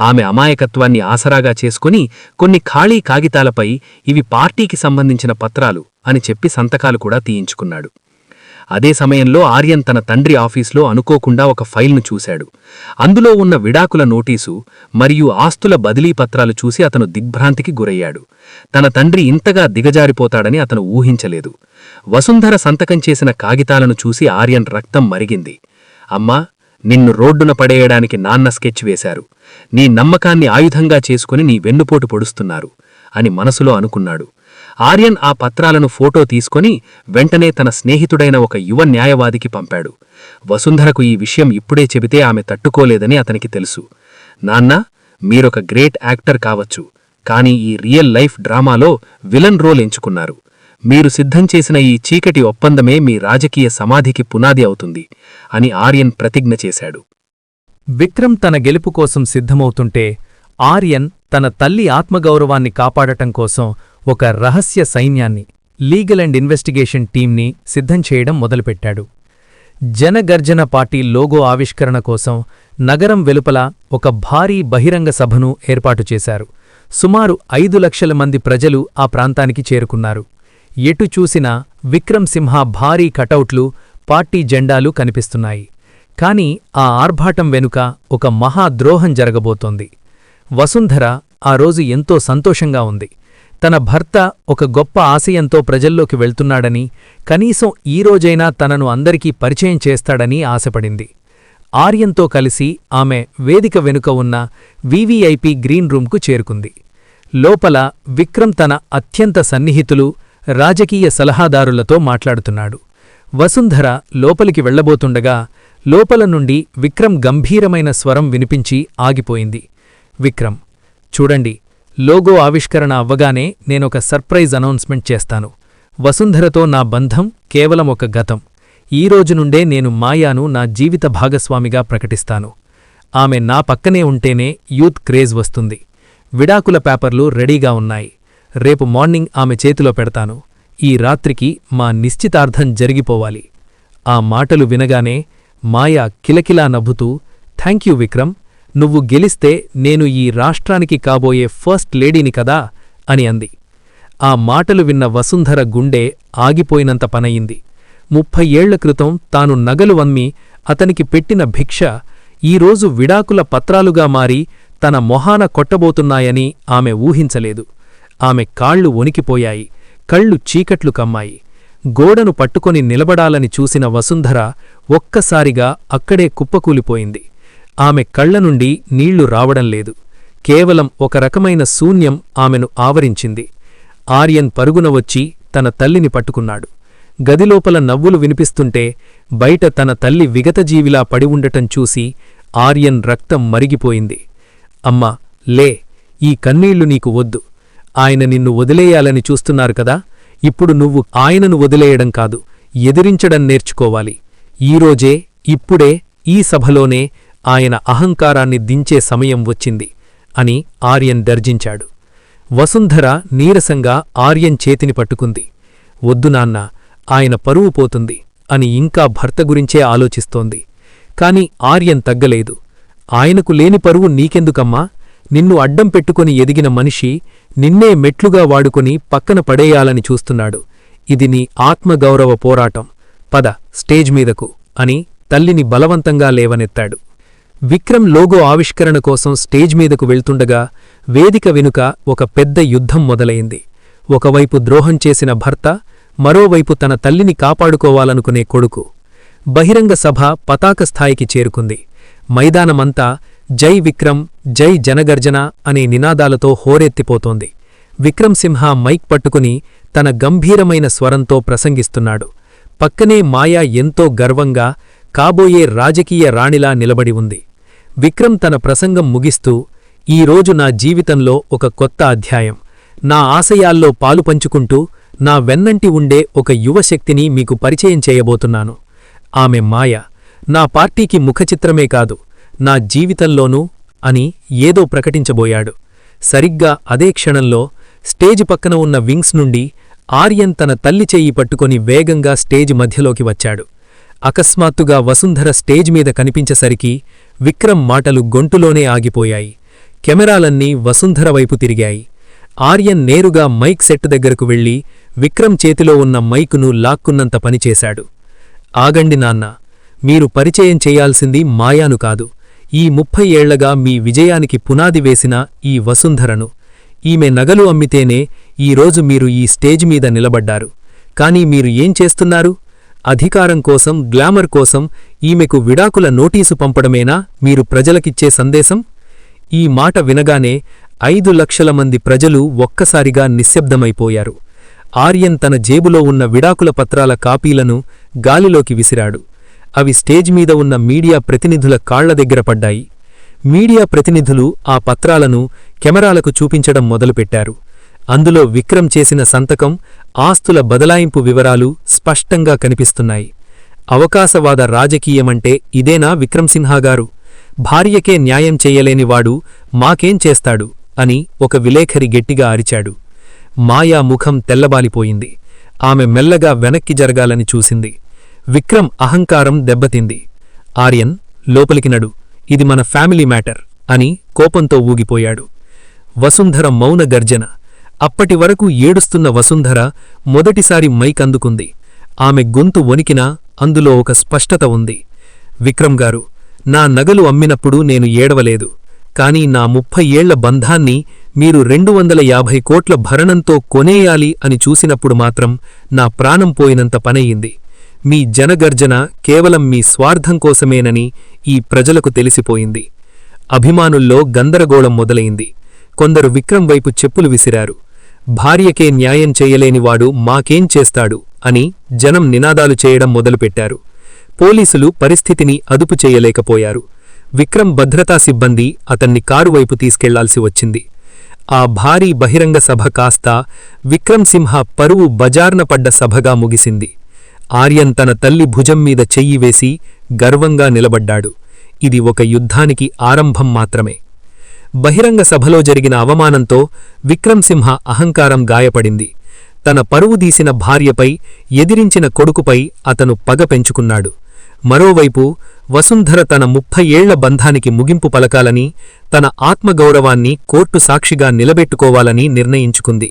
ఆమె అమాయకత్వాన్ని ఆసరాగా చేసుకుని కొన్ని ఖాళీ కాగితాలపై ఇవి పార్టీకి సంబంధించిన పత్రాలు అని చెప్పి సంతకాలు కూడా తీయించుకున్నాడు. అదే సమయంలో ఆర్యన్ తన తండ్రి ఆఫీస్లో అనుకోకుండా ఒక ఫైల్ను చూశాడు. అందులో ఉన్న విడాకుల నోటీసు మరియు ఆస్తుల బదిలీ పత్రాలు చూసి అతను దిగ్భ్రాంతికి గురయ్యాడు. తన తండ్రి ఇంతగా దిగజారిపోతాడని అతను ఊహించలేదు. వసుంధర సంతకం చేసిన కాగితాలను చూసి ఆర్యన్ రక్తం మరిగింది. అమ్మా, నిన్ను రోడ్డున పడేయడానికి నాన్న స్కెచ్ వేశారు, నీ నమ్మకాన్ని ఆయుధంగా చేసుకుని నీ వెన్నుపోటు పొడుస్తున్నారు అని మనసులో అనుకున్నాడు. ఆర్యన్ ఆ పత్రాలను ఫోటో తీసుకొని వెంటనే తన స్నేహితుడైన ఒక యువ న్యాయవాదికి పంపాడు. వసుంధరకు ఈ విషయం ఇప్పుడే చెబితే ఆమె తట్టుకోలేదని అతనికి తెలుసు. నాన్నా, మీరొక గ్రేట్ యాక్టర్ కావచ్చు, కానీ ఈ రియల్ లైఫ్ డ్రామాలో విలన్ రోల్ ఎంచుకున్నారు. మీరు సిద్ధం చేసిన ఈ చీకటి ఒప్పందమే మీ రాజకీయ సమాధికి పునాది అవుతుంది అని ఆర్యన్ ప్రతిజ్ఞ చేశాడు. విక్రమ్ తన గెలుపు కోసం సిద్ధమవుతుంటే ఆర్యన్ తన తల్లి ఆత్మగౌరవాన్ని కాపాడటం కోసం ఒక రహస్య సైన్యాన్ని, లీగల్ అండ్ ఇన్వెస్టిగేషన్ టీంని సిద్ధం చేయడం మొదలుపెట్టాడు. జనగర్జన పార్టీ లోగో ఆవిష్కరణ కోసం నగరం వెలుపల ఒక భారీ బహిరంగ సభను ఏర్పాటు చేశారు. సుమారు 5 లక్షల మంది ప్రజలు ఆ ప్రాంతానికి చేరుకున్నారు. ఎటు చూసినా విక్రమ్ సింహ భారీ కటౌట్లు, పార్టీ జెండాలు కనిపిస్తున్నాయి. కాని ఆ ఆర్భాటం వెనుక ఒక మహాద్రోహం జరగబోతోంది. వసుంధర ఆ రోజు ఎంతో సంతోషంగా ఉంది. తన భర్త ఒక గొప్ప ఆశయంతో ప్రజల్లోకి వెళ్తున్నాడని, కనీసం ఈ రోజైనా తనను అందరికీ పరిచయం చేస్తాడని ఆశపడింది. ఆర్యన్తో కలిసి ఆమె వేదిక వెనుక ఉన్న వీవీఐపీ గ్రీన్ రూమ్కు చేరుకుంది. లోపల విక్రమ్ తన అత్యంత సన్నిహితులు, రాజకీయ సలహాదారులతో మాట్లాడుతున్నాడు. వసుంధర లోపలికి వెళ్లబోతుండగా లోపల నుండి విక్రమ్ గంభీరమైన స్వరం వినిపించి ఆగిపోయింది. విక్రమ్, చూడండి, లోగో ఆవిష్కరణ అవ్వగానే నేనొక సర్ప్రైజ్ అనౌన్స్మెంట్ చేస్తాను. వసుంధరతో నా బంధం కేవలం ఒక గతం. ఈ రోజు నుండే నేను మాయాను నా జీవిత భాగస్వామిగా ప్రకటిస్తాను. ఆమె నా పక్కనే ఉంటేనే యూత్ క్రేజ్ వస్తుంది. విడాకుల పేపర్లు రెడీగా ఉన్నాయి. రేపు మార్నింగ్ ఆమె చేతిలో పెడతాను. ఈ రాత్రికి మా నిశ్చితార్థం జరిగిపోవాలి. ఆ మాటలు వినగానే మాయా కిలకిలా నవ్వుతూ, థ్యాంక్యూ విక్రమ్, నువ్వు గెలిస్తే నేను ఈ రాష్ట్రానికి కాబోయే ఫస్ట్ లేడీని కదా అని అంది. ఆ మాటలు విన్న వసుంధర గుండె ఆగిపోయినంత పనయింది. 30 ఏళ్ల క్రితం తాను నగలు అమ్మి అతనికి పెట్టిన భిక్ష ఈరోజు విడాకుల పత్రాలుగా మారి తన మొహాన కొట్టబోతున్నాయని ఆమె ఊహించలేదు. ఆమె కాళ్ళు వణికిపోయాయి, కళ్ళు చీకట్లు కమ్మాయి. గోడను పట్టుకొని నిలబడాలని చూసిన వసుంధర ఒక్కసారిగా అక్కడే కుప్పకూలిపోయింది. ఆమె కళ్లనుండి నీళ్లు రావడంలేదు. కేవలం ఒక రకమైన శూన్యం ఆమెను ఆవరించింది. ఆర్యన్ పరుగున వచ్చి తన తల్లిని పట్టుకున్నాడు. గదిలోపల నవ్వులు వినిపిస్తుంటే బయట తన తల్లి విగతజీవిలా పడి ఉండటం చూసి ఆర్యన్ రక్తం మరిగిపోయింది. అమ్మా, లే, ఈ కన్నీళ్లు నీకు వద్దు. ఆయన నిన్ను వదిలేయాలని చూస్తున్నారు కదా, ఇప్పుడు నువ్వు ఆయనను వదిలేయడం కాదు, ఎదిరించడం నేర్చుకోవాలి. ఈరోజే, ఇప్పుడే, ఈ సభలోనే ఆయన అహంకారాన్ని దించే సమయం వచ్చింది అని ఆర్యన్ గర్జించాడు. వసుంధర నీరసంగా ఆర్యన్ చేతిని పట్టుకుంది. వద్దు నాన్నా, ఆయన పరువు పోతుంది అని ఇంకా భర్త గురించే ఆలోచిస్తోంది. కాని ఆర్యన్ తగ్గలేదు. ఆయనకు లేని పరువు నీకెందుకమ్మా? నిన్ను అడ్డం పెట్టుకుని ఎదిగిన మనిషి నిన్నే మెట్లుగా వాడుకొని పక్కన పడేయాలని చూస్తున్నాడు. ఇది నీ ఆత్మగౌరవ పోరాటం. పద స్టేజ్ మీదకు అని తల్లిని బలవంతంగా లేవనెత్తాడు. విక్రమ్ లోగో ఆవిష్కరణ కోసం స్టేజ్ మీదకు వెళ్తుండగా వేదిక వెనుక ఒక పెద్ద యుద్ధం మొదలైంది. ఒకవైపు ద్రోహం చేసిన భర్త, మరోవైపు తన తల్లిని కాపాడుకోవాలనుకునే కొడుకు. బహిరంగ సభ పతాక స్థాయికి చేరుకుంది. మైదానమంతా జై విక్రమ్, జై జనగర్జన అనే నినాదాలతో హోరెత్తిపోతోంది. విక్రమ్ సింహ మైక్ పట్టుకుని తన గంభీరమైన స్వరంతో ప్రసంగిస్తున్నాడు. పక్కనే మాయా ఎంతో గర్వంగా కాబోయే రాజకీయ రాణిలా నిలబడి ఉంది. విక్రమ్ తన ప్రసంగం ముగిస్తూ, ఈరోజు నా జీవితంలో ఒక కొత్త అధ్యాయం. నా ఆశయాల్లో పాలుపంచుకుంటూ నా వెన్నంటి ఉండే ఒక యువశక్తిని మీకు పరిచయం చేయబోతున్నాను. ఆమె మాయ నా పార్టీకి ముఖచిత్రమే కాదు, నా జీవితంలోనూ అని ఏదో ప్రకటించబోయాడు. సరిగ్గా అదే క్షణంలో స్టేజ్ పక్కన ఉన్న వింగ్స్ నుండి ఆర్యన్ తన తల్లి చెయ్యి పట్టుకొని వేగంగా స్టేజ్ మధ్యలోకి వచ్చాడు. అకస్మాత్తుగా వసుంధర స్టేజ్ మీద కనిపించేసరికి విక్రమ్ మాటలు గొంతులోనే ఆగిపోయాయి. కెమెరాలన్నీ వసుంధర వైపు తిరిగాయి. ఆర్యన్ నేరుగా మైక్ సెట్ దగ్గరకు వెళ్లి విక్రమ్ చేతిలో ఉన్న మైకును లాక్కున్నంత పనిచేశాడు. ఆగండి నాన్నా, మీరు పరిచయం చేయాల్సింది మాయాను కాదు, ఈ 30 ఏళ్లగా మీ విజయానికి పునాది వేసిన ఈ వసుంధరను. ఈమె నగలు అమ్మితేనే ఈరోజు మీరు ఈ స్టేజ్ మీద నిలబడ్డారు. కాని మీరు ఏం చేస్తున్నారు? అధికారం కోసం, గ్లామర్ కోసం ఈమెకు విడాకుల నోటీసు పంపడమేనా మీరు ప్రజలకిచ్చే సందేశం? ఈ మాట వినగానే 5 లక్షల మంది ప్రజలు ఒక్కసారిగా నిశ్శబ్దమైపోయారు. ఆర్యన్ తన జేబులో ఉన్న విడాకుల పత్రాల కాపీలను గాలిలోకి విసిరాడు. అవి స్టేజ్ మీద ఉన్న మీడియా ప్రతినిధుల కాళ్ల దగ్గర పడ్డాయి. మీడియా ప్రతినిధులు ఆ పత్రాలను కెమెరాలకు చూపించడం మొదలుపెట్టారు. అందులో విక్రమ్ చేసిన సంతకం, ఆస్తుల బదలాయింపు వివరాలు స్పష్టంగా కనిపిస్తున్నాయి. అవకాశవాద రాజకీయమంటే ఇదేనా విక్రమ్సింహాగారు? భార్యకే న్యాయం చెయ్యలేనివాడు మాకేం చేస్తాడు అని ఒక విలేఖరి గట్టిగా అరిచాడు. మాయా ముఖం తెల్లబాలిపోయింది. ఆమె మెల్లగా వెనక్కి జరగాలని చూసింది. విక్రమ్ అహంకారం దెబ్బతింది. ఆర్యన్, లోపలికి నడు, ఇది మన ఫ్యామిలీ మ్యాటర్ అని కోపంతో ఊగిపోయాడు. వసుంధర మౌన గర్జన. అప్పటివరకు ఏడుస్తున్న వసుంధర మొదటిసారి మైక్ అందుకుంది. ఆమె గొంతు వణికినా అందులో ఒక స్పష్టత ఉంది. విక్రమ్ గారు, నా నగలు అమ్మినప్పుడు నేను ఏడవలేదు. కాని నా 30 ఏళ్ల బంధాన్ని మీరు 250 కోట్ల భరణంతో కొనేయాలి అని చూసినప్పుడు మాత్రం నా ప్రాణం పోయినంత పనయింది. మీ జనగర్జన కేవలం మీ స్వార్థం కోసమేనని ఈ ప్రజలకు తెలిసిపోయింది. అభిమానుల్లో గందరగోళం మొదలైంది. కొందరు విక్రమ్ వైపు చెప్పులు విసిరారు. భార్యకే న్యాయం చెయ్యలేనివాడు మాకేం చేస్తాడు అని జనం నినాదాలు చేయడం మొదలుపెట్టారు. పోలీసులు పరిస్థితిని అదుపు చేయలేకపోయారు. విక్రమ్ భద్రతా సిబ్బంది అతన్ని కారు వైపు తీసుకెళ్లాల్సి వచ్చింది. ఆ భారీ బహిరంగ సభ కాస్త విక్రమ్ సింహ పరువు బజార్న పడ్డ సభగా ముగిసింది. ఆర్యన్ తన తల్లి భుజం మీద చెయ్యి వేసి గర్వంగా నిలబడ్డాడు. ఇది ఒక యుద్ధానికి ఆరంభం మాత్రమే. బహిరంగ సభలో జరిగిన అవమానంతో విక్రమ్ సింహ అహంకారం గాయపడింది. తన పరువుదీసిన భార్యపై, ఎదిరించిన కొడుకుపై అతను పగ పెంచుకున్నాడు. మరోవైపు వసుంధర తన 30 ఏళ్ల బంధానికి ముగింపు పలకాలని, తన ఆత్మగౌరవాన్ని కోర్టు సాక్షిగా నిలబెట్టుకోవాలని నిర్ణయించుకుంది.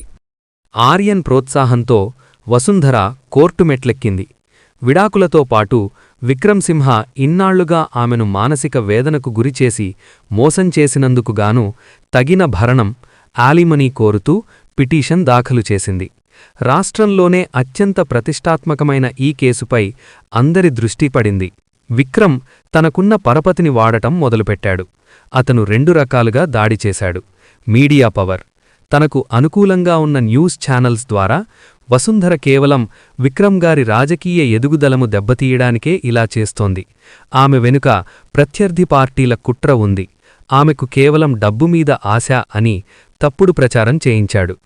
ఆర్యన్ ప్రోత్సాహంతో వసుంధర కోర్టు మెట్లెక్కింది. విడాకులతో పాటు విక్రమ్ సింహ ఇన్నాళ్లుగా ఆమెను మానసిక వేదనకు గురిచేసి మోసం చేసినందుకుగాను తగిన భరణం, యాలిమనీ కోరుతూ పిటీషన్ దాఖలు చేసింది. రాష్ట్రంలోనే అత్యంత ప్రతిష్టాత్మకమైన ఈ కేసుపై అందరి దృష్టి పడింది. విక్రమ్ తనకున్న పరపతిని వాడటం మొదలుపెట్టాడు. అతను 2 రకాలుగా దాడి చేశాడు. Media power. తనకు అనుకూలంగా ఉన్న న్యూస్ ఛానల్స్ ద్వారా వసుంధర కేవలం విక్రమ్ గారి రాజకీయ ఎదుగుదలను దెబ్బతీయడానికే ఇలా చేస్తోంది. ఆమె వెనుక ప్రత్యర్థి పార్టీల కుట్ర ఉంది. ఆమెకు కేవలం డబ్బు మీద ఆశ అని తప్పుడు ప్రచారం చేయించాడు.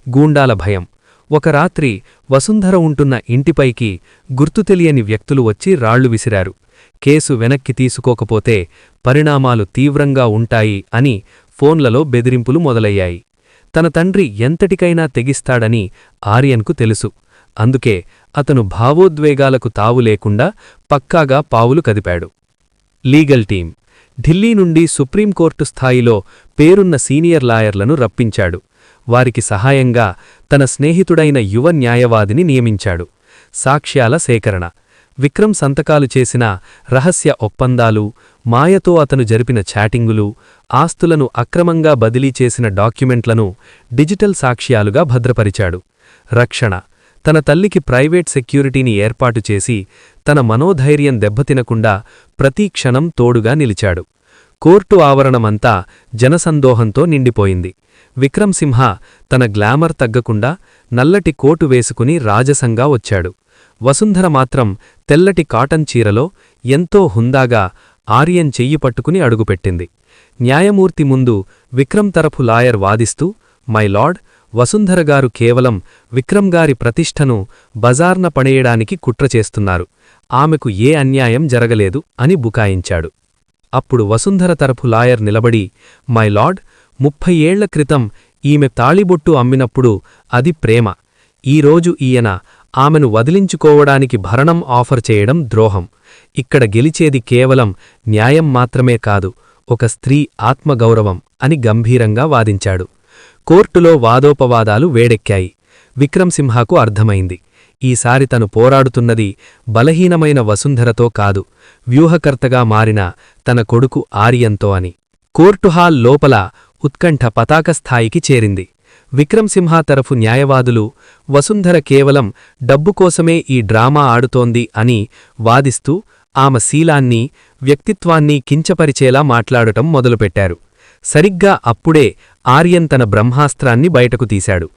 గూండాల భయం. ఒక రాత్రి వసుంధర ఉంటున్న ఇంటిపైకి గుర్తుతెలియని వ్యక్తులు వచ్చి రాళ్లు విసిరారు. కేసు వెనక్కి తీసుకోకపోతే పరిణామాలు తీవ్రంగా ఉంటాయి అని ఫోన్లలో బెదిరింపులు మొదలయ్యాయి. తన తండ్రి ఎంతటికైనా తెగిస్తాడని ఆర్యన్కు తెలుసు. అందుకే అతను భావోద్వేగాలకు తావు లేకుండా పక్కాగా పావులు కదిపాడు. Legal team. ఢిల్లీ నుండి సుప్రీంకోర్టు స్థాయిలో పేరున్న సీనియర్ లాయర్లను రప్పించాడు. వారికి సహాయంగా తన స్నేహితుడైన యువ న్యాయవాదిని నియమించాడు. సాక్ష్యాల సేకరణ. విక్రమ్ సంతకాలు చేసిన రహస్య ఒప్పందాలు, మాయతో అతను జరిపిన చాటింగులు, ఆస్తులను అక్రమంగా బదిలీ చేసిన డాక్యుమెంట్లను డిజిటల్ సాక్ష్యాలుగా భద్రపరిచాడు. రక్షణ. తన తల్లికి ప్రైవేట్ సెక్యూరిటీని ఏర్పాటు చేసి తన మనోధైర్యం దెబ్బతినకుండా ప్రతీ క్షణం తోడుగా నిలిచాడు. కోర్టు ఆవరణమంతా జనసందోహంతో నిండిపోయింది. విక్రమ్ సింహ తన గ్లామర్ తగ్గకుండా నల్లటి కోటు వేసుకుని రాజసంగా వచ్చాడు. వసుంధర మాత్రం తెల్లటి కాటన్ చీరలో ఎంతో హుందాగా ఆర్యన్ చెయ్యి పట్టుకుని అడుగుపెట్టింది. న్యాయమూర్తి ముందు విక్రమ్ తరఫు లాయర్ వాదిస్తూ, మై లార్డ్, వసుంధరగారు కేవలం విక్రమ్ గారి ప్రతిష్టను బజార్న పడేయడానికి కుట్ర చేస్తున్నారు. ఆమెకు ఏ అన్యాయం జరగలేదు అని బుకాయించాడు. అప్పుడు వసుంధర తరఫు లాయర్ నిలబడి, మై లార్డ్, 30 ఏళ్ల క్రితం ఈమె తాళిబొట్టు అమ్మినప్పుడు అది ప్రేమ. ఈరోజు ఈయన ఆమెను వదిలించుకోవడానికి భరణం ఆఫర్ చేయడం ద్రోహం. ఇక్కడ గెలిచేది కేవలం న్యాయం మాత్రమే కాదు, ఒక స్త్రీ ఆత్మగౌరవం అని గంభీరంగా వాదించాడు. కోర్టులో వాదోపవాదాలు వేడెక్కాయి. విక్రమ్ సింహకు అర్థమైంది, ఈసారి తను పోరాడుతున్నది బలహీనమైన వసుంధరతో కాదు, వ్యూహకర్తగా మారిన తన కొడుకు ఆర్యన్తో అని. కోర్టుహాల్ లోపల ఉత్కంఠ పతాకస్థాయికి చేరింది. విక్రమ్ సింహ తరఫు న్యాయవాదులు వసుంధర కేవలం డబ్బు కోసమే ఈ డ్రామా ఆడుతోంది అని వాదిస్తూ ఆమె శీలాన్ని, వ్యక్తిత్వాన్ని కించపరిచేలా మాట్లాడటం మొదలుపెట్టారు. సరిగ్గా అప్పుడే ఆర్యన్ తన బ్రహ్మాస్త్రాన్ని బయటకు తీశాడు.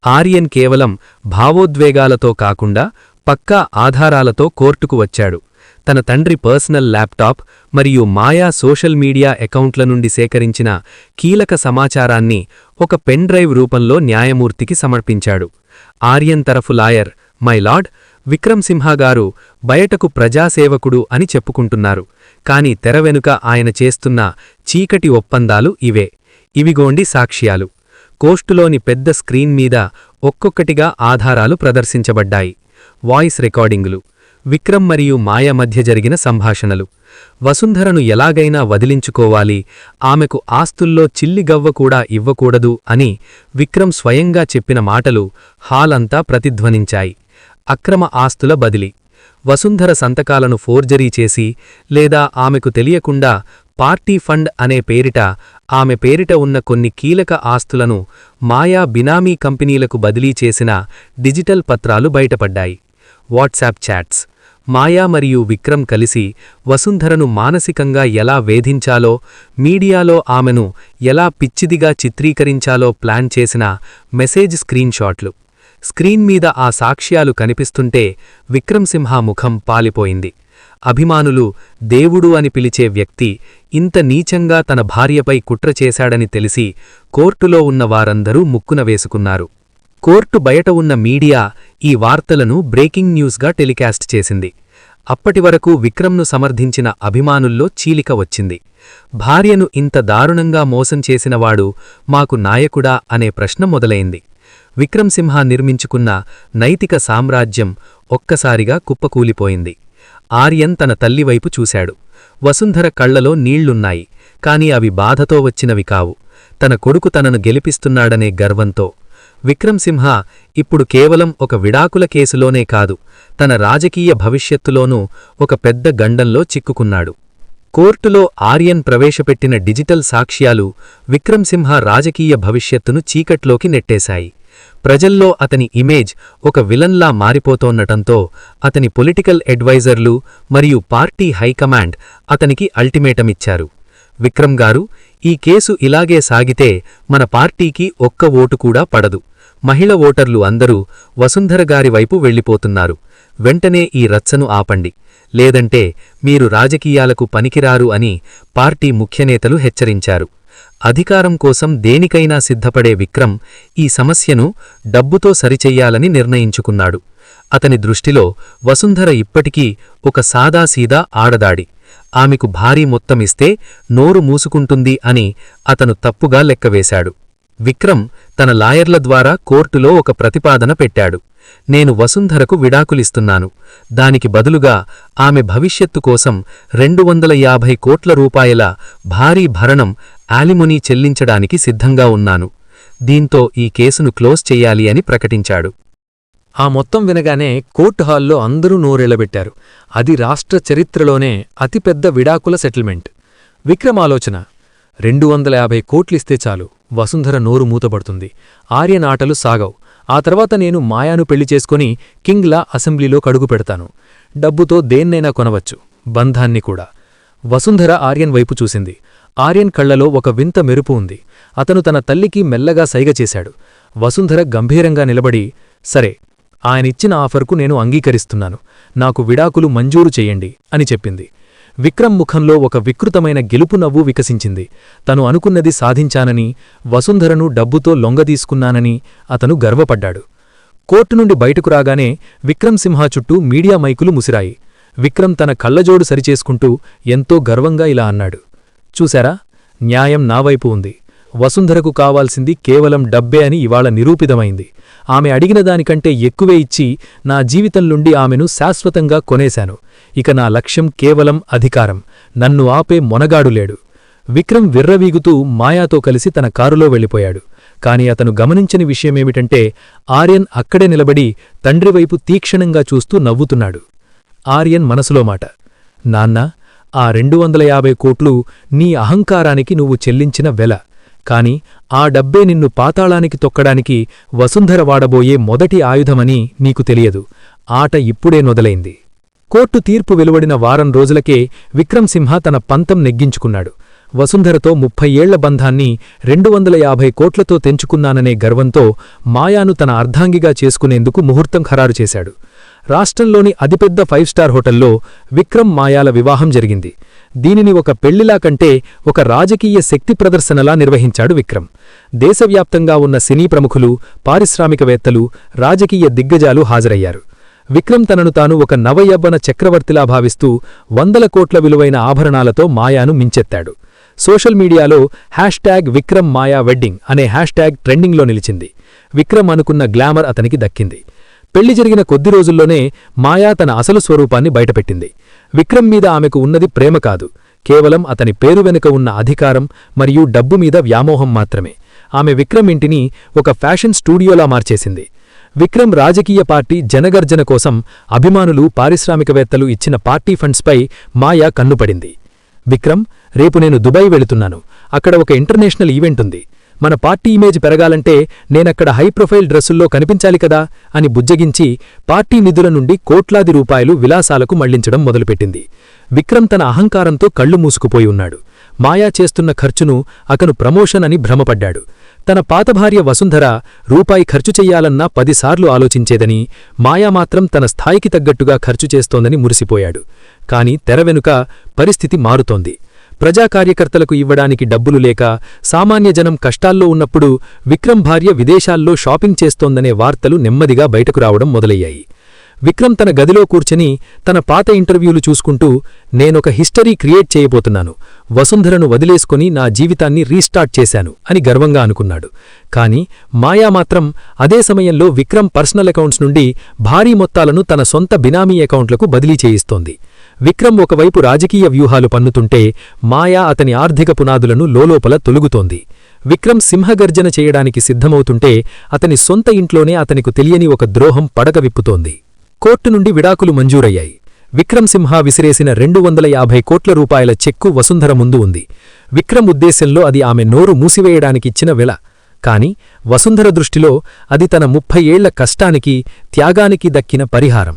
ఆర్యన్ కేవలం భావోద్వేగాలతో కాకుండా పక్కా ఆధారాలతో కోర్టుకు వచ్చాడు. తన తండ్రి పర్సనల్ ల్యాప్టాప్ మరియు మాయా సోషల్ మీడియా అకౌంట్ల నుండి సేకరించిన కీలక సమాచారాన్ని ఒక పెన్ డ్రైవ్ రూపంలో న్యాయమూర్తికి సమర్పించాడు. ఆర్యన్ తరఫు లాయర్, మై లార్డ్, విక్రమ్ సింహ గారు బయటకు ప్రజాసేవకుడు అని చెప్పుకుంటున్నారు, కాని తెరవెనుక ఆయన చేస్తున్న చీకటి ఒప్పందాలు ఇవే. ఇవిగోండి సాక్ష్యాలు. కోర్టులోని పెద్ద స్క్రీన్ మీద ఒక్కొక్కటిగా ఆధారాలు ప్రదర్శించబడ్డాయి. వాయిస్ రికార్డింగులు, విక్రమ్ మరియు మాయ మధ్య జరిగిన సంభాషణలు, వసుంధరను ఎలాగైనా వదిలించుకోవాలి, ఆమెకు ఆస్తుల్లో చిల్లిగవ్వ కూడా ఇవ్వకూడదు అని విక్రమ్ స్వయంగా చెప్పిన మాటలు హాలంతా ప్రతిధ్వనించాయి. అక్రమ ఆస్తుల బదిలీ. వసుంధర సంతకాలను ఫోర్జరీ చేసి లేదా ఆమెకు తెలియకుండా పార్టీ ఫండ్ అనే పేరిట ఆమె పేరిట ఉన్న కొన్ని కీలక ఆస్తులను మాయా బినామీ కంపెనీలకు బదిలీ చేసిన డిజిటల్ పత్రాలు బయటపడ్డాయి. WhatsApp chats. మాయా మరియు విక్రమ్ కలిసి వసుంధరను మానసికంగా ఎలా వేధించాలో, మీడియాలో ఆమెను ఎలా పిచ్చిదిగా చిత్రీకరించాలో ప్లాన్ చేసిన మెసేజ్ స్క్రీన్షాట్లు. స్క్రీన్ మీద ఆ సాక్ష్యాలు కనిపిస్తుంటే విక్రమ్ సింహ ముఖం పాలిపోయింది. అభిమానులు దేవుడు అని పిలిచే వ్యక్తి ఇంత నీచంగా తన భార్యపై కుట్ర చేశాడని తెలిసి కోర్టులో ఉన్న వారందరూ ముక్కున వేసుకున్నారు. కోర్టు బయట ఉన్న మీడియా ఈ వార్తలను బ్రేకింగ్ న్యూస్గా టెలికాస్ట్ చేసింది. అప్పటివరకు విక్రమ్ను సమర్థించిన అభిమానుల్లో చీలిక వచ్చింది. భార్యను ఇంత దారుణంగా మోసం చేసినవాడు మాకు నాయకుడా అనే ప్రశ్న మొదలైంది. విక్రమ్ సింహ నిర్మించుకున్న నైతిక సామ్రాజ్యం ఒక్కసారిగా కుప్పకూలిపోయింది. ఆర్యన్ తన తల్లివైపు చూశాడు. వసుంధర కళ్లలో నీళ్లున్నాయి, కాని అవి బాధతో వచ్చినవి కావు, తన కొడుకు తనను గెలిపిస్తున్నాడనే గర్వంతో. విక్రమ్ సింహ ఇప్పుడు కేవలం ఒక విడాకుల కేసులోనే కాదు, తన రాజకీయ భవిష్యత్తులోనూ ఒక పెద్ద గండంలో చిక్కుకున్నాడు. కోర్టులో ఆర్యన్ ప్రవేశపెట్టిన డిజిటల్ సాక్ష్యాలు విక్రమ్ సింహ రాజకీయ భవిష్యత్తును చీకట్లోకి నెట్టేశాయి. ప్రజల్లో అతని ఇమేజ్ ఒక విలన్లా మారిపోతోన్నటంతో అతని పొలిటికల్ అడ్వైజర్లు మరియు పార్టీ హైకమాండ్ అతనికి అల్టిమేటమిచ్చారు. విక్రమ్ గారు, ఈ కేసు ఇలాగే సాగితే మన పార్టీకి ఒక్క ఓటు కూడా పడదు. మహిళ ఓటర్లు అందరూ వసుంధర గారి వైపు వెళ్లిపోతున్నారు. వెంటనే ఈ రచ్చను ఆపండి, లేదంటే మీరు రాజకీయాలకు పనికిరారు అని పార్టీ ముఖ్యనేతలు హెచ్చరించారు. అధికారం కోసం దేనికైనా సిద్ధపడే విక్రమ్ ఈ సమస్యను డబ్బుతో సరిచెయ్యాలని నిర్ణయించుకున్నాడు. అతని దృష్టిలో వసుంధర ఇప్పటికీ ఒక సాదాసీదా ఆడదాడి. ఆమెకు భారీ మొత్తమిస్తే నోరు మూసుకుంటుంది అని అతను తప్పుగా లెక్కవేశాడు. విక్రమ్ తన లాయర్ల ద్వారా కోర్టులో ఒక ప్రతిపాదన పెట్టాడు. నేను వసుంధరకు విడాకులిస్తున్నాను, దానికి బదులుగా ఆమె భవిష్యత్తు కోసం 250 కోట్ల రూపాయల భారీ భరణం యాలిమొనీ చెల్లించడానికి సిద్ధంగా ఉన్నాను. దీంతో ఈ కేసును క్లోజ్ చెయ్యాలి అని ప్రకటించాడు. ఆ మొత్తం వినగానే కోర్టు హాల్లో అందరూ నోరెళ్లబెట్టారు. అది రాష్ట్ర చరిత్రలోనే అతిపెద్ద విడాకుల సెటిల్మెంట్. విక్రమ్ ఆలోచన, 250 కోట్లిస్తే చాలు, వసుంధర నోరు మూతపడుతుంది, ఆర్యన్ ఆటలు సాగవు. ఆ తర్వాత నేను మాయాను పెళ్లి చేసుకుని కింగ్లా అసెంబ్లీలో కడుగు పెడతాను. డబ్బుతో దేన్నైనా కొనవచ్చు, బంధాన్ని కూడా. వసుంధర ఆర్యన్ వైపు చూసింది. ఆర్యన్ కళ్లలో ఒక వింత మెరుపు ఉంది. అతను తన తల్లికి మెల్లగా సైగ చేశాడు. వసుంధర గంభీరంగా నిలబడి, సరే, ఆయనిచ్చిన ఆఫర్కు నేను అంగీకరిస్తున్నాను, నాకు విడాకులు మంజూరు చెయ్యండి అని చెప్పింది. విక్రమ్ ముఖంలో ఒక వికృతమైన గెలుపు నవ్వు వికసించింది. తను అనుకున్నది సాధించానని, వసుంధరను డబ్బుతో లొంగదీసుకున్నానని అతను గర్వపడ్డాడు. కోర్టు నుండి బయటకు రాగానే విక్రమ్ సింహ చుట్టూ మీడియా మైకులు ముసిరాయి. విక్రమ్ తన కళ్లజోడు సరిచేసుకుంటూ ఎంతో గర్వంగా ఇలా అన్నాడు, చూశారా, న్యాయం నావైపు ఉంది. వసుంధరకు కావాల్సింది కేవలం డబ్బే అని ఇవాళ నిరూపితమైంది. ఆమె అడిగిన దానికంటే ఎక్కువే ఇచ్చి నా జీవితంలోండి ఆమెను శాశ్వతంగా కొనేశాను. ఇక నా లక్ష్యం కేవలం అధికారం. నన్ను ఆపే మొనగాడులేడు. విక్రమ్ విర్రవీగుతూ మాయాతో కలిసి తన కారులో వెళ్ళిపోయాడు. కాని అతను గమనించని విషయమేమిటంటే ఆర్యన్ అక్కడే నిలబడి తండ్రివైపు తీక్షణంగా చూస్తూ నవ్వుతున్నాడు. ఆర్యన్ మనసులో మాట, నాన్నా, ఆ 250 కోట్లు నీ అహంకారానికి నువ్వు చెల్లించిన వెల. కాని ఆ డబ్బే నిన్ను పాతాళానికి తొక్కడానికి వసుంధర వాడబోయే మొదటి ఆయుధమని నీకు తెలియదు. ఆట ఇప్పుడే మొదలైంది. కోర్టు తీర్పు వెలువడిన వారం రోజులకే విక్రమ్ సింహ తన పంతం నెగ్గించుకున్నాడు. వసుంధరతో 30 ఏళ్ల బంధాన్ని 250 కోట్లతో తెంచుకున్నాననే గర్వంతో మాయాను తన అర్ధాంగిగా చేసుకునేందుకు ముహూర్తం ఖరారు చేశాడు. రాష్ట్రంలోని అతిపెద్ద 5 స్టార్ హోటల్లో విక్రమ్ మాయాల వివాహం జరిగింది. దీనిని ఒక పెళ్లిలా కంటే ఒక రాజకీయ శక్తి ప్రదర్శనలా నిర్వహించాడు విక్రమ్. దేశవ్యాప్తంగా ఉన్న సినీ ప్రముఖులు, పారిశ్రామికవేత్తలు, రాజకీయ దిగ్గజాలు హాజరయ్యారు. విక్రమ్ తనను తాను ఒక నవయవ్వన చక్రవర్తిలా భావిస్తూ 100 కోట్ల విలువైన ఆభరణాలతో మాయాను మించెత్తాడు. సోషల్ మీడియాలో #విక్రమ్ మాయా వెడ్డింగ్ అనే హ్యాష్ట్యాగ్ ట్రెండింగ్లో నిలిచింది. విక్రమ్ అనుకున్న గ్లామర్ అతనికి దక్కింది. పెళ్లి జరిగిన కొద్ది రోజుల్లోనే మాయా తన అసలు స్వరూపాన్ని బయటపెట్టింది. విక్రమ్ మీద ఆమెకు ఉన్నది ప్రేమ కాదు, కేవలం అతని పేరు వెనుక ఉన్న అధికారం మరియు డబ్బు మీద వ్యామోహం మాత్రమే. ఆమె విక్రమ్ ఇంటిని ఒక ఫ్యాషన్ స్టూడియోలా మార్చేసింది. విక్రమ్ రాజకీయ పార్టీ జనగర్జన కోసం అభిమానులు, పారిశ్రామికవేత్తలు ఇచ్చిన పార్టీ ఫండ్స్పై మాయా కన్నుపడింది. విక్రమ్, రేపు నేను దుబాయ్ వెళుతున్నాను. అక్కడ ఒక ఇంటర్నేషనల్ ఈవెంట్ ఉంది. మన పార్టీ ఇమేజ్ పెరగాలంటే నేనక్కడ హై ప్రొఫైల్ డ్రెస్సుల్లో కనిపించాలి కదా అని బుజ్జగించి పార్టీ నిధుల నుండి కోట్లాది రూపాయలు విలాసాలకు మళ్లించడం మొదలుపెట్టింది. విక్రమ్ తన అహంకారంతో కళ్ళు మూసుకుపోయి ఉన్నాడు. మాయా చేస్తున్న ఖర్చును అతను ప్రమోషన్ అని భ్రమపడ్డాడు. తన పాత భార్య వసుంధర రూపాయి ఖర్చు చెయ్యాలన్నా 10 సార్లు ఆలోచించేదని, మాయా మాత్రం తన స్థాయికి తగ్గట్టుగా ఖర్చు చేస్తోందని మురిసిపోయాడు. కాని తెర వెనుక పరిస్థితి మారుతోంది. ప్రజా కార్యకర్తలకు ఇవ్వడానికి డబ్బులు లేక, సామాన్య జనం కష్టాల్లో ఉన్నప్పుడు విక్రమ్ భార్య విదేశాల్లో షాపింగ్ చేస్తోందనే వార్తలు నెమ్మదిగా బయటకు రావడం మొదలయ్యాయి. విక్రమ్ తన గదిలో కూర్చొని తన పాత ఇంటర్వ్యూలు చూసుకుంటూ, నేనొక హిస్టరీ క్రియేట్ చేయబోతున్నాను, వసుంధరను వదిలేసుకుని నా జీవితాన్ని రీస్టార్ట్ చేశాను అని గర్వంగా అనుకున్నాడు. కాని మాయా మాత్రం అదే సమయంలో విక్రమ్ పర్సనల్ అకౌంట్స్ నుండి భారీ మొత్తాలను తన సొంత బినామీ అకౌంట్లకు బదిలీ చేయిస్తోంది. విక్రమ్ ఒకవైపు రాజకీయ వ్యూహాలు పన్నుతుంటే, మాయా అతని ఆర్థిక పునాదులను లోలోపల తొలుగుతోంది. విక్రమ్ సింహగర్జన చేయడానికి సిద్ధమవుతుంటే, అతని సొంత ఇంట్లోనే అతనికు తెలియని ఒక ద్రోహం పడక విప్పుతోంది. కోర్టు నుండి విడాకులు మంజూరయ్యాయి. విక్రమ్ సింహ విసిరేసిన 250 కోట్ల రూపాయల చెక్కు వసుంధర ముందు ఉంది. విక్రమ్ ఉద్దేశంలో అది ఆమె నోరు మూసివేయడానికిచ్చిన వెల. కాని వసుంధర దృష్టిలో అది తన 30 ఏళ్ల కష్టానికి, త్యాగానికి దక్కిన పరిహారం.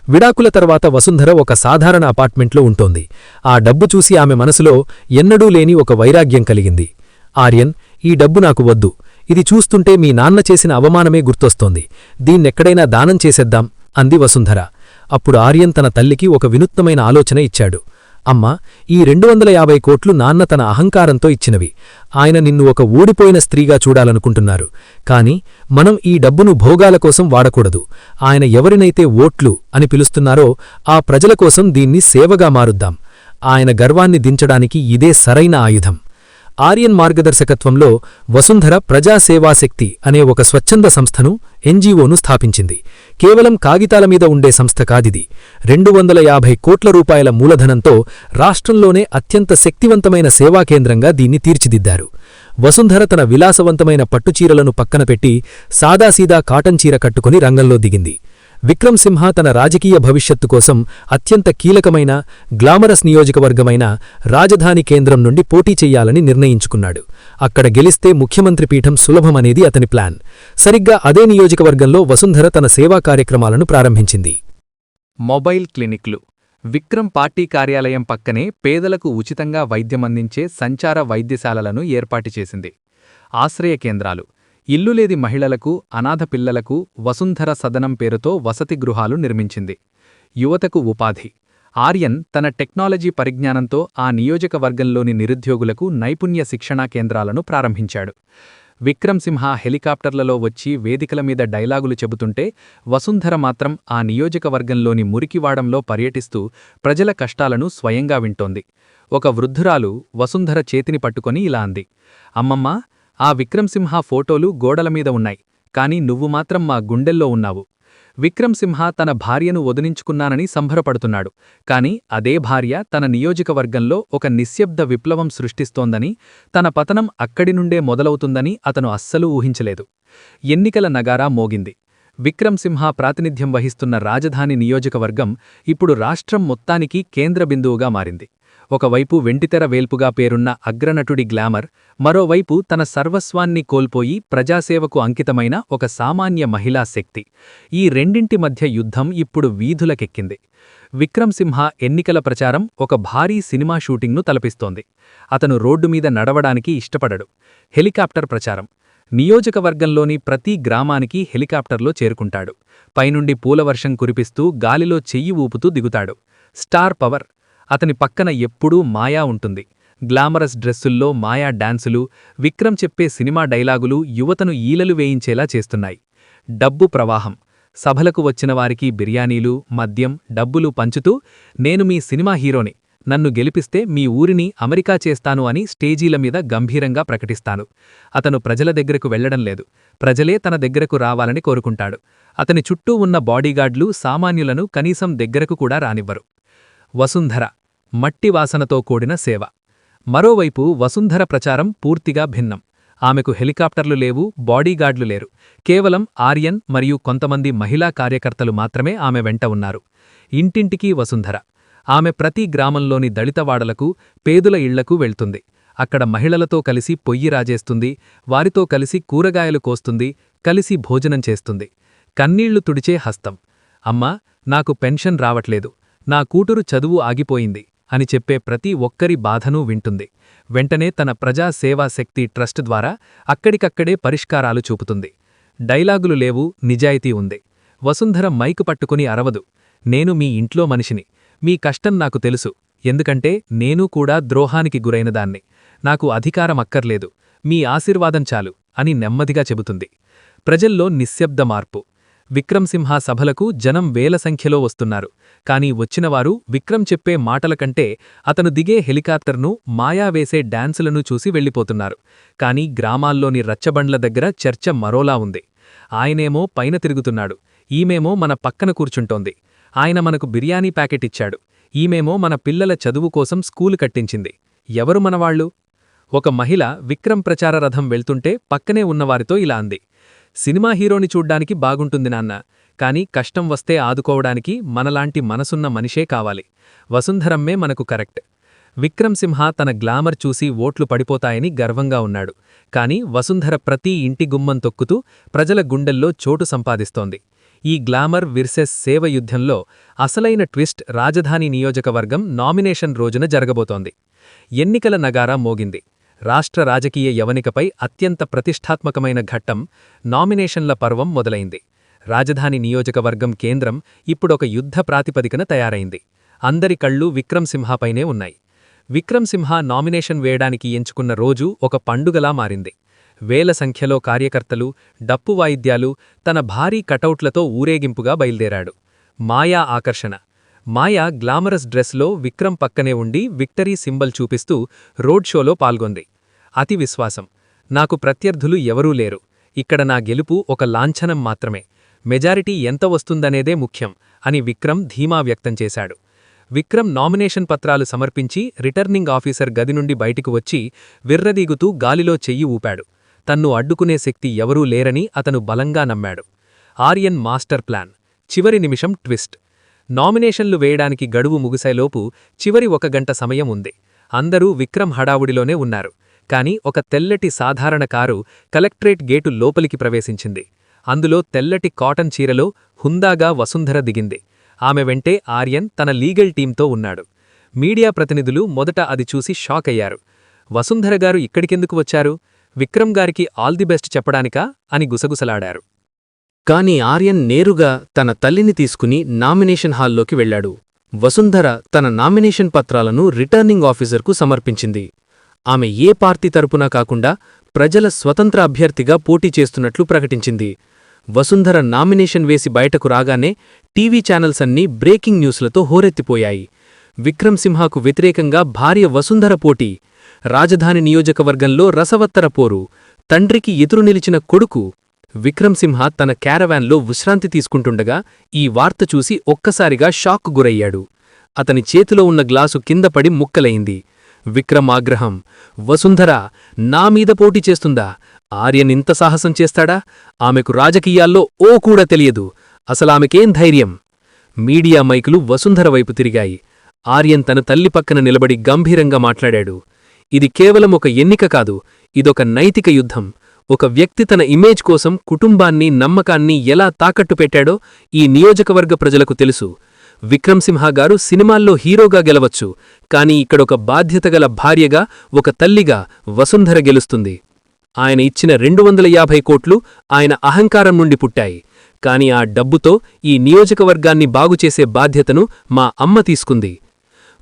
విడాకుల తర్వాత వసుంధర ఒక సాధారణ అపార్ట్మెంట్లో ఉంటోంది. ఆ డబ్బు చూసి ఆమె మనసులో ఎన్నడూ లేని ఒక వైరాగ్యం కలిగింది. ఆర్యన్, ఈ డబ్బు నాకు వద్దు. ఇది చూస్తుంటే మీ నాన్న చేసిన అవమానమే గుర్తొస్తోంది. దీన్నెక్కడైనా దానం చేసేద్దాం అంది వసుంధర. అప్పుడు ఆర్యన్ తన తల్లికి ఒక వినూత్నమైన ఆలోచన ఇచ్చాడు. అమ్మా, ఈ 250 కోట్లు నాన్న తన అహంకారంతో ఇచ్చినవి. ఆయన నిన్ను ఒక ఊడిపోయిన స్త్రీగా చూడాలనుకుంటున్నారు. కాని మనం ఈ డబ్బును భోగాల కోసం వాడకూడదు. ఆయన ఎవరినైతే ఓట్లు అని పిలుస్తున్నారో ఆ ప్రజల కోసం దీన్ని సేవగా మారుద్దాం. ఆయన గర్వాన్ని దించడానికి ఇదే సరైన ఆయుధం. ఆర్యన్ మార్గదర్శకత్వంలో వసుంధర ప్రజాసేవాశక్తి అనే ఒక స్వచ్ఛంద సంస్థను, ఎన్జీఓను స్థాపించింది. కేవలం కాగితాల మీద ఉండే సంస్థ కాదిది. 250 కోట్ల రూపాయల మూలధనంతో రాష్ట్రంలోనే అత్యంత శక్తివంతమైన సేవాకేంద్రంగా దీన్ని తీర్చిదిద్దారు. వసుంధర తన విలాసవంతమైన పట్టుచీరలను పక్కనపెట్టి సాదాసీదా కాటన్ చీర కట్టుకుని రంగంలో దిగింది. విక్రమ్ సింహ తన రాజకీయ భవిష్యత్తు కోసం అత్యంత కీలకమైన, గ్లామరస్ నియోజకవర్గమైన రాజధాని కేంద్రం నుండి పోటీ చెయ్యాలని నిర్ణయించుకున్నాడు. అక్కడ గెలిస్తే ముఖ్యమంత్రి పీఠం సులభమనేది అతని ప్లాన్. సరిగ్గా అదే నియోజకవర్గంలో వసుంధర తన సేవా కార్యక్రమాలను ప్రారంభించింది. మొబైల్ క్లినిక్లు. విక్రమ్ పార్టీ కార్యాలయం పక్కనే పేదలకు ఉచితంగా వైద్యమందించే సంచార వైద్యశాలలను ఏర్పాటు చేసింది. ఆశ్రయ కేంద్రాలు. ఇల్లులేని మహిళలకు, అనాథ పిల్లలకు వసుంధర సదనం పేరుతో వసతి గృహాలు నిర్మించింది. యువతకు ఉపాధి. ఆర్యన్ తన టెక్నాలజీ పరిజ్ఞానంతో ఆ నియోజకవర్గంలోని నిరుద్యోగులకు నైపుణ్య శిక్షణా కేంద్రాలను ప్రారంభించాడు. విక్రమ్ సింహ హెలికాప్టర్లలో వచ్చి వేదికల మీద డైలాగులు చెబుతుంటే, వసుంధర మాత్రం ఆ నియోజకవర్గంలోని మురికివాడంలో పర్యటిస్తూ ప్రజల కష్టాలను స్వయంగా వింటోంది. ఒక వృద్ధురాలు వసుంధర చేతిని పట్టుకొని ఇలా అంది, అమ్మమ్మా, ఆ విక్రమ్ సింహ ఫోటోలు గోడలమీద ఉన్నాయి, కాని నువ్వు మాత్రం మా గుండెల్లో ఉన్నావు. విక్రమ్ సింహ తన భార్యను వదిలించుకున్నానని సంబరపడుతున్నాడు. కాని అదే భార్య తన నియోజకవర్గంలో ఒక నిశ్శబ్ద విప్లవం సృష్టిస్తోందని, తన పతనం అక్కడి నుండే మొదలవుతుందని అతను అస్సలు ఊహించలేదు. ఎన్నికల నగారా మోగింది. విక్రమ్ సింహ ప్రాతినిధ్యం వహిస్తున్న రాజధాని నియోజకవర్గం ఇప్పుడు రాష్ట్రం మొత్తానికి కేంద్రబిందువుగా మారింది. ఒకవైపు వెంటితెర వేల్పుగా పేరున్న అగ్రనటుడి గ్లామర్, మరోవైపు తన సర్వస్వాన్ని కోల్పోయి ప్రజాసేవకు అంకితమైన ఒక సామాన్య మహిళా శక్తి. ఈ రెండింటి మధ్య యుద్ధం ఇప్పుడు వీధులకెక్కింది. విక్రమ్ సింహ ఎన్నికల ప్రచారం ఒక భారీ సినిమా షూటింగ్ను తలపిస్తోంది. అతను రోడ్డు మీద నడవడానికి ఇష్టపడడు. హెలికాప్టర్ ప్రచారం. నియోజకవర్గంలోని ప్రతి గ్రామానికి హెలికాప్టర్లో చేరుకుంటాడు. పైనుండి పూలవర్షం కురిపిస్తూ గాలిలో చెయ్యి ఊపుతూ దిగుతాడు. Star power. అతని పక్కన ఎప్పుడూ మాయా ఉంటుంది. గ్లామరస్ డ్రెస్సుల్లో మాయా డాన్సులు, విక్రమ్ చెప్పే సినిమా డైలాగులు యువతను ఈలలు వేయించేలా చేస్తున్నాయి. డబ్బు ప్రవాహం. సభలకు వచ్చినవారికి బిర్యానీలు, మద్యం, డబ్బులు పంచుతూ, నేను మీ సినిమా హీరోని, నన్ను గెలిపిస్తే మీ ఊరిని అమెరికా చేస్తాను అని స్టేజీల మీద గంభీరంగా ప్రకటిస్తాను. అతను ప్రజల దగ్గరకు వెళ్లడం లేదు, ప్రజలే తన దగ్గరకు రావాలని కోరుకుంటాడు. అతని చుట్టూ ఉన్న బాడీగార్డ్లు సామాన్యులను కనీసం దగ్గరకు కూడా రానివ్వరు. వసుంధర. మట్టి వాసనతో కూడిన సేవ. మరోవైపు వసుంధర ప్రచారం పూర్తిగా భిన్నం. ఆమెకు హెలికాప్టర్లు లేవు, బాడీగార్డ్లు లేరు. కేవలం ఆర్యన్ మరియు కొంతమంది మహిళా కార్యకర్తలు మాత్రమే ఆమె వెంట ఉన్నారు. ఇంటింటికీ వసుంధర. ఆమె ప్రతి గ్రామంలోని దళితవాడలకు, పేదుల ఇళ్లకు వెళ్తుంది. అక్కడ మహిళలతో కలిసి పొయ్యి రాజేస్తుంది, వారితో కలిసి కూరగాయలు కోస్తుంది, కలిసి భోజనం చేస్తుంది. కన్నీళ్లు తుడిచే హస్తం. అమ్మా, నాకు పెన్షన్ రావట్లేదు, నా కూతురు చదువు ఆగిపోయింది, అని చెప్పే ప్రతి ఒక్కరి బాధనూ వింటుంది. వెంటనే తన ప్రజా సేవా శక్తి ట్రస్ట్ ద్వారా అక్కడికక్కడే పరిష్కారాలు చూపుతుంది. డైలాగులు లేవు, నిజాయితీ ఉంది. వసుంధర మైకు పట్టుకుని అరవదు. నేను మీ ఇంట్లో మనిషిని. మీ కష్టం నాకు తెలుసు. ఎందుకంటే నేనూ కూడా ద్రోహానికి గురైనదాన్ని. నాకు అధికారం అక్కర్లేదు. మీ ఆశీర్వాదం చాలు అని నెమ్మదిగా చెబుతుంది. ప్రజల్లో నిశ్శబ్ద మార్పు. విక్రమ్ సింహ సభలకు జనం వేల సంఖ్యలో వస్తున్నారు. కానీ వచ్చినవారు విక్రమ్ చెప్పే మాటల కంటే అతను దిగే హెలికాప్టర్ను, మాయా వేసే డాన్సులను చూసి వెళ్ళిపోతున్నారు. కానీ గ్రామాల్లోని రచ్చబండ్ల దగ్గర చర్చ మరోలా ఉంది. ఆయనేమో పైన తిరుగుతున్నాడు, ఈమెమో మన పక్కన కూర్చుంటోంది. ఆయన మనకు బిర్యానీ ప్యాకెట్ ఇచ్చాడు, ఈమెమో మన పిల్లల చదువు కోసం స్కూలు కట్టించింది. ఎవరు మనవాళ్లు? ఒక మహిళ విక్రమ్ ప్రచార రథం వెళ్తుంటే పక్కనే ఉన్నవారితో ఇలా అంది. సినిమా హీరోని చూడ్డానికి బాగుంటుంది నాన్న, కాని కష్టం వస్తే ఆదుకోవడానికి మనలాంటి మనసున్న మనిషే కావాలి. వసుంధరమ్మే మనకు కరెక్ట్. విక్రమ్ సింహ తన గ్లామర్ చూసి ఓట్లు పడిపోతాయని గర్వంగా ఉన్నాడు. కాని వసుంధర ప్రతి ఇంటి గుమ్మం తొక్కుతూ ప్రజల గుండెల్లో చోటు సంపాదిస్తోంది. ఈ గ్లామర్ విర్సెస్ సేవ యుద్ధంలో అసలైన ట్విస్ట్ రాజధాని నియోజకవర్గం నామినేషన్ రోజున జరగబోతోంది. ఎన్నికల నగారా మోగింది. రాష్ట్ర రాజకీయ యవనికపై అత్యంత ప్రతిష్టాత్మకమైన ఘట్టం నామినేషన్ల పర్వం మొదలైంది. రాజధాని నియోజకవర్గం కేంద్రం ఇప్పుడొక యుద్ధ ప్రాతిపదికన తయారైంది. అందరి కళ్ళు విక్రమ్ సింహపైనే ఉన్నాయి. విక్రమ్ సింహ నామినేషన్ వేయడానికి ఎంచుకున్న రోజు ఒక పండుగలా మారింది. వేల సంఖ్యలో కార్యకర్తలు, డప్పు వాయిద్యాలు, తన భారీ కటౌట్లతో ఊరేగింపుగా బయల్దేరాడు. మాయా ఆకర్షణ. మాయా గ్లామరస్ డ్రెస్లో విక్రమ్ పక్కనే ఉండి విక్టరీ సింబల్ చూపిస్తూ రోడ్ షోలో పాల్గొంది. అతి విశ్వాసం. నాకు ప్రత్యర్థులు ఎవరూ లేరు. ఇక్కడ నా గెలుపు ఒక లాంఛనం మాత్రమే. మెజారిటీ ఎంత వస్తుందనేదే ముఖ్యం అని విక్రమ్ ధీమా వ్యక్తం చేశాడు. విక్రమ్ నామినేషన్ పత్రాలు సమర్పించి రిటర్నింగ్ ఆఫీసర్ గది నుండి బయటికి వచ్చి విర్రదీగుతూ గాలిలో చెయ్యి ఊపాడు. తన్ను అడ్డుకునే శక్తి ఎవరూ లేరని అతను బలంగా నమ్మాడు. Aryan master plan. చివరి నిమిషం ట్విస్ట్. నామినేషన్లు వేయడానికి గడువు ముగిసేలోపు చివరి 1 గంట సమయం ఉంది. అందరూ విక్రమ్ హడావుడిలోనే ఉన్నారు. కాని ఒక తెల్లటి సాధారణ కారు కలెక్టరేట్ గేటు లోపలికి ప్రవేశించింది. అందులో తెల్లటి కాటన్ చీరలో హుందాగా వసుంధర దిగింది. ఆమె వెంటే ఆర్యన్ తన లీగల్ టీంతో ఉన్నాడు. మీడియా ప్రతినిధులు మొదట అది చూసి షాక్ అయ్యారు. వసుంధరగారు ఇక్కడికెందుకు వచ్చారు? విక్రమ్ గారికి ఆల్ ది బెస్ట్ చెప్పడానికా అని గుసగుసలాడారు. కాని ఆర్యన్ నేరుగా తన తల్లిని తీసుకుని నామినేషన్ హాల్లోకి వెళ్లాడు. వసుంధర తన నామినేషన్ పత్రాలను రిటర్నింగ్ ఆఫీసర్కు సమర్పించింది. ఆమె ఏ పార్టీ తరపునా కాకుండా ప్రజల స్వతంత్ర అభ్యర్థిగా పోటీ చేస్తున్నట్లు ప్రకటించింది. వసుంధర నామినేషన్ వేసి బయటకు రాగానే టీవీ ఛానల్స్ అన్నీ బ్రేకింగ్ న్యూస్లతో హోరెత్తిపోయాయి. విక్రమ్ సింహకు వ్యతిరేకంగా భార్య వసుంధర పోటీ, రాజధాని నియోజకవర్గంలో రసవత్తర పోరు, తండ్రికి ఎదురు నిలిచిన కొడుకు. విక్రమ్ సింహ తన క్యారవాన్లో విశ్రాంతి తీసుకుంటుండగా ఈ వార్త చూసి ఒక్కసారిగా షాక్కు గురయ్యాడు. అతని చేతిలో ఉన్న గ్లాసు కిందపడి ముక్కలయింది. విక్రమ్ ఆగ్రహం. వసుంధర నా మీద పోటీ చేస్తుందా? ఆర్యన్ ఇంత సాహసం చేస్తాడా? ఆమెకు రాజకీయాల్లో ఓ కూడా తెలియదు. అసలామెకేం ధైర్యం? మీడియా మైకులు వసుంధర వైపు తిరిగాయి. ఆర్యన్ తన తల్లి పక్కన నిలబడి గంభీరంగా మాట్లాడాడు. ఇది కేవలం ఒక ఎన్నిక కాదు, ఇదొక నైతిక యుద్ధం. ఒక వ్యక్తి తన ఇమేజ్ కోసం కుటుంబాన్ని, నమ్మకాన్ని ఎలా తాకట్టు పెట్టాడో ఈ నియోజకవర్గ ప్రజలకు తెలుసు. విక్రమ్ సింహ గారు సినిమాల్లో హీరోగా గెలవచ్చు, కానీ ఇక్కడొక బాధ్యతగల భార్యగా, ఒక తల్లిగా వసుంధర గెలుస్తుంది. ఆయన ఇచ్చిన 250 కోట్లు ఆయన అహంకారం నుండి పుట్టాయి. కాని ఆ డబ్బుతో ఈ నియోజకవర్గాన్ని బాగుచేసే బాధ్యతను మా అమ్మ తీసుకుంది.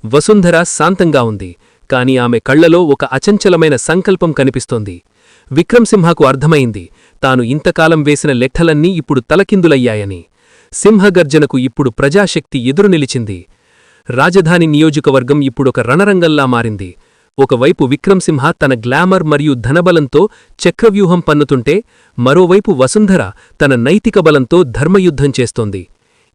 వసుంధర శాంతంగా ఉంది, కాని ఆమె కళ్లలో ఒక అచంచలమైన సంకల్పం కనిపిస్తోంది. విక్రమ్ సింహకు అర్థమైంది, తాను ఇంతకాలం వేసిన లెక్కలన్నీ ఇప్పుడు తలకిందులయ్యాయని. సింహగర్జనకు ఇప్పుడు ప్రజాశక్తి ఎదురు నిలిచింది. రాజధాని నియోజకవర్గం ఇప్పుడొక రణరంగంలా మారింది. ఒకవైపు విక్రమ్ సింహ తన గ్లామర్ మరియు ధనబలంతో చక్రవ్యూహం పన్నుతుంటే, మరోవైపు వసుంధర తన నైతిక బలంతో ధర్మయుద్ధం చేస్తోంది.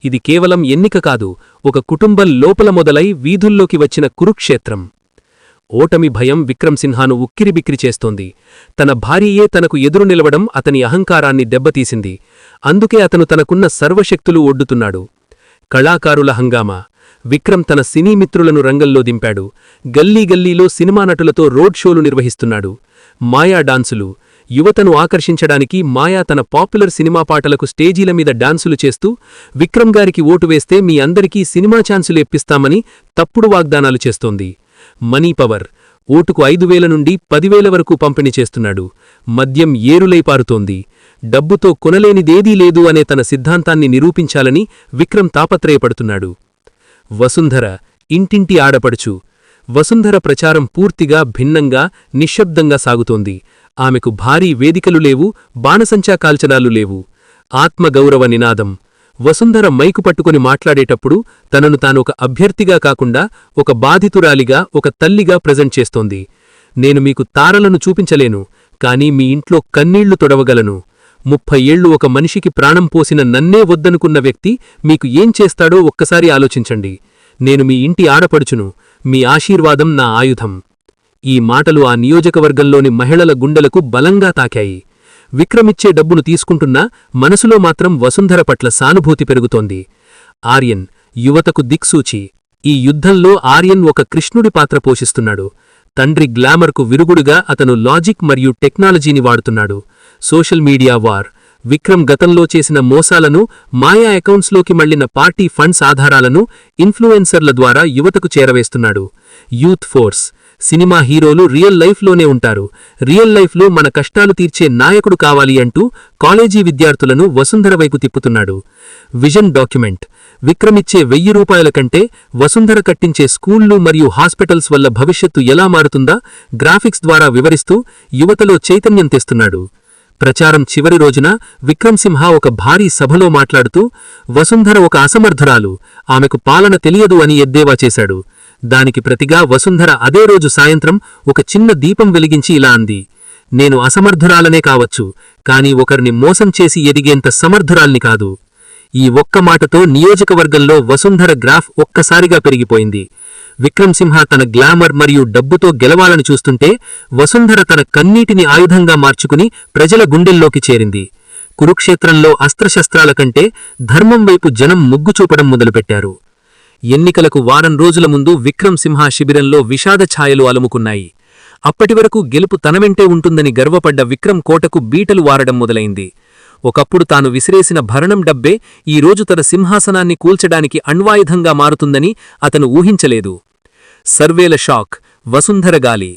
ఇది కేవలం ఎన్నిక కాదు, ఒక కుటుంబం లోపల మొదలై వీధుల్లోకి వచ్చిన కురుక్షేత్రం. ఓటమి భయం విక్రమ్ సింహాను ఉక్కిరిబిక్కిరి చేస్తోంది. తన భార్యయే తనకు ఎదురు నిలవడం అతని అహంకారాన్ని దెబ్బతీసింది. అందుకే అతను తనకున్న సర్వశక్తులు ఒడ్డుతున్నాడు. కళాకారుల హంగామా. విక్రమ్ తన సినీ మిత్రులను రంగంలో దింపాడు. గల్లీ గల్లీలో సినిమా నటులతో రోడ్ షోలు నిర్వహిస్తున్నాడు. మాయా డాన్సులు, యువతను ఆకర్షించడానికి మాయా తన పాపులర్ సినిమా పాటలకు స్టేజీల మీద డాన్సులు చేస్తూ విక్రమ్ గారికి ఓటు వేస్తే మీ అందరికీ సినిమా ఛాన్సులు ఇప్పిస్తామని తప్పుడు వాగ్దానాలు చేస్తోంది. Money power. ఓటుకు 5,000 నుండి 10,000 వరకు పంపిణీ చేస్తున్నాడు. మద్యం ఏరులై పారుతోంది. డబ్బుతో కొనలేనిదేదీ లేదు అనే తన సిద్ధాంతాన్ని నిరూపించాలని విక్రమ్ తాపత్రయపడుతున్నాడు. వసుంధర, ఇంటింటి ఆడపడుచు. వసుంధర ప్రచారం పూర్తిగా భిన్నంగా, నిశ్శబ్దంగా సాగుతోంది. ఆమెకు భారీ వేదికలు లేవు, బాణసంచా కాల్చడాలు లేవు. ఆత్మగౌరవ నినాదం. వసుంధర మైకు పట్టుకుని మాట్లాడేటప్పుడు తనను తానొక అభ్యర్థిగా కాకుండా ఒక బాధితురాలిగా, ఒక తల్లిగా ప్రెజెంట్ చేస్తోంది. నేను మీకు తారలను చూపించలేను, కాని మీ ఇంట్లో కన్నీళ్లు తొడవగలను. 30 ఏళ్లు ఒక మనిషికి ప్రాణం పోసిన నన్నే వద్దనుకున్న వ్యక్తి మీకు ఏం చేస్తాడో ఒక్కసారి ఆలోచించండి. నేను మీ ఇంటి ఆడపడుచును, మీ ఆశీర్వాదం నా ఆయుధం. ఈ మాటలు ఆ నియోజకవర్గంలోని మహిళల గుండెలకు బలంగా తాకాయి. విక్రమిచ్చే డబ్బును తీసుకుంటున్నా మనసులో మాత్రం వసుంధర పట్ల సానుభూతి పెరుగుతోంది. ఆర్యన్, యువతకు దిక్సూచి. ఈ యుద్ధంలో ఆర్యన్ ఒక కృష్ణుడి పాత్ర పోషిస్తున్నాడు. తండ్రి గ్లామర్కు విరుగుడుగా అతను లాజిక్ మరియు టెక్నాలజీని వాడుతున్నాడు. Social media war. విక్రమ్ గతంలో చేసిన మోసాలను, మాయా అకౌంట్స్లోకి మళ్లిన పార్టీ ఫండ్స్ ఆధారాలను ఇన్ఫ్లుయెన్సర్ల ద్వారా యువతకు చేరవేస్తున్నాడు. Youth force. సినిమా హీరోలు రియల్ లైఫ్లోనే ఉంటారు. రియల్ లైఫ్లో మన కష్టాలు తీర్చే నాయకుడు కావాలి అంటూ కాలేజీ విద్యార్థులను వసుంధర వైపు తిప్పుతున్నాడు. Vision document. విక్రమిచ్చే 1000 రూపాయల కంటే వసుంధర కట్టించే స్కూళ్లు మరియు హాస్పిటల్స్ వల్ల భవిష్యత్తు ఎలా మారుతుందా గ్రాఫిక్స్ ద్వారా వివరిస్తూ యువతలో చైతన్యం తెస్తున్నాడు. ప్రచారం చివరి రోజున విక్రమ్ సింహ ఒక భారీ సభలో మాట్లాడుతూ వసుంధర ఒక అసమర్థురాలు, ఆమెకు పాలన తెలియదు అని ఎద్దేవా చేశాడు. దానికి ప్రతిగా వసుంధర అదే రోజు సాయంత్రం ఒక చిన్న దీపం వెలిగించి ఇలా అంది: నేను అసమర్థురాలనే కావచ్చు, కాని ఒకరిని మోసం చేసి ఎదిగేంత సమర్థురాల్ని కాదు. ఈ ఒక్క మాటతో నియోజకవర్గంలో వసుంధర గ్రాఫ్ ఒక్కసారిగా పెరిగిపోయింది. విక్రమ్ సింహ తన గ్లామర్ మరియు డబ్బుతో గెలవాలని చూస్తుంటే వసుంధర తన కన్నీటిని ఆయుధంగా మార్చుకుని ప్రజల గుండెల్లోకి చేరింది. కురుక్షేత్రంలో అస్త్రశస్త్రాల కంటే ధర్మం వైపు జనం మొగ్గు చూపడం మొదలుపెట్టారు. ఎన్నికలకు వారం రోజుల ముందు విక్రమ్ సింహ శిబిరంలో విషాద ఛాయలు అలుముకున్నాయి. అప్పటివరకు గెలుపు తనవెంటే ఉంటుందని గర్వపడ్డ విక్రమ్ కోటకు బీటలు వారడం మొదలైంది. ఒకప్పుడు తాను విసిరేసిన భరణం డబ్బే ఈరోజు తన సింహాసనాన్ని కూల్చడానికి అణ్వాయుధంగా మారుతుందని అతను ఊహించలేదు. సర్వేల షాక్. వసుంధర గాలి.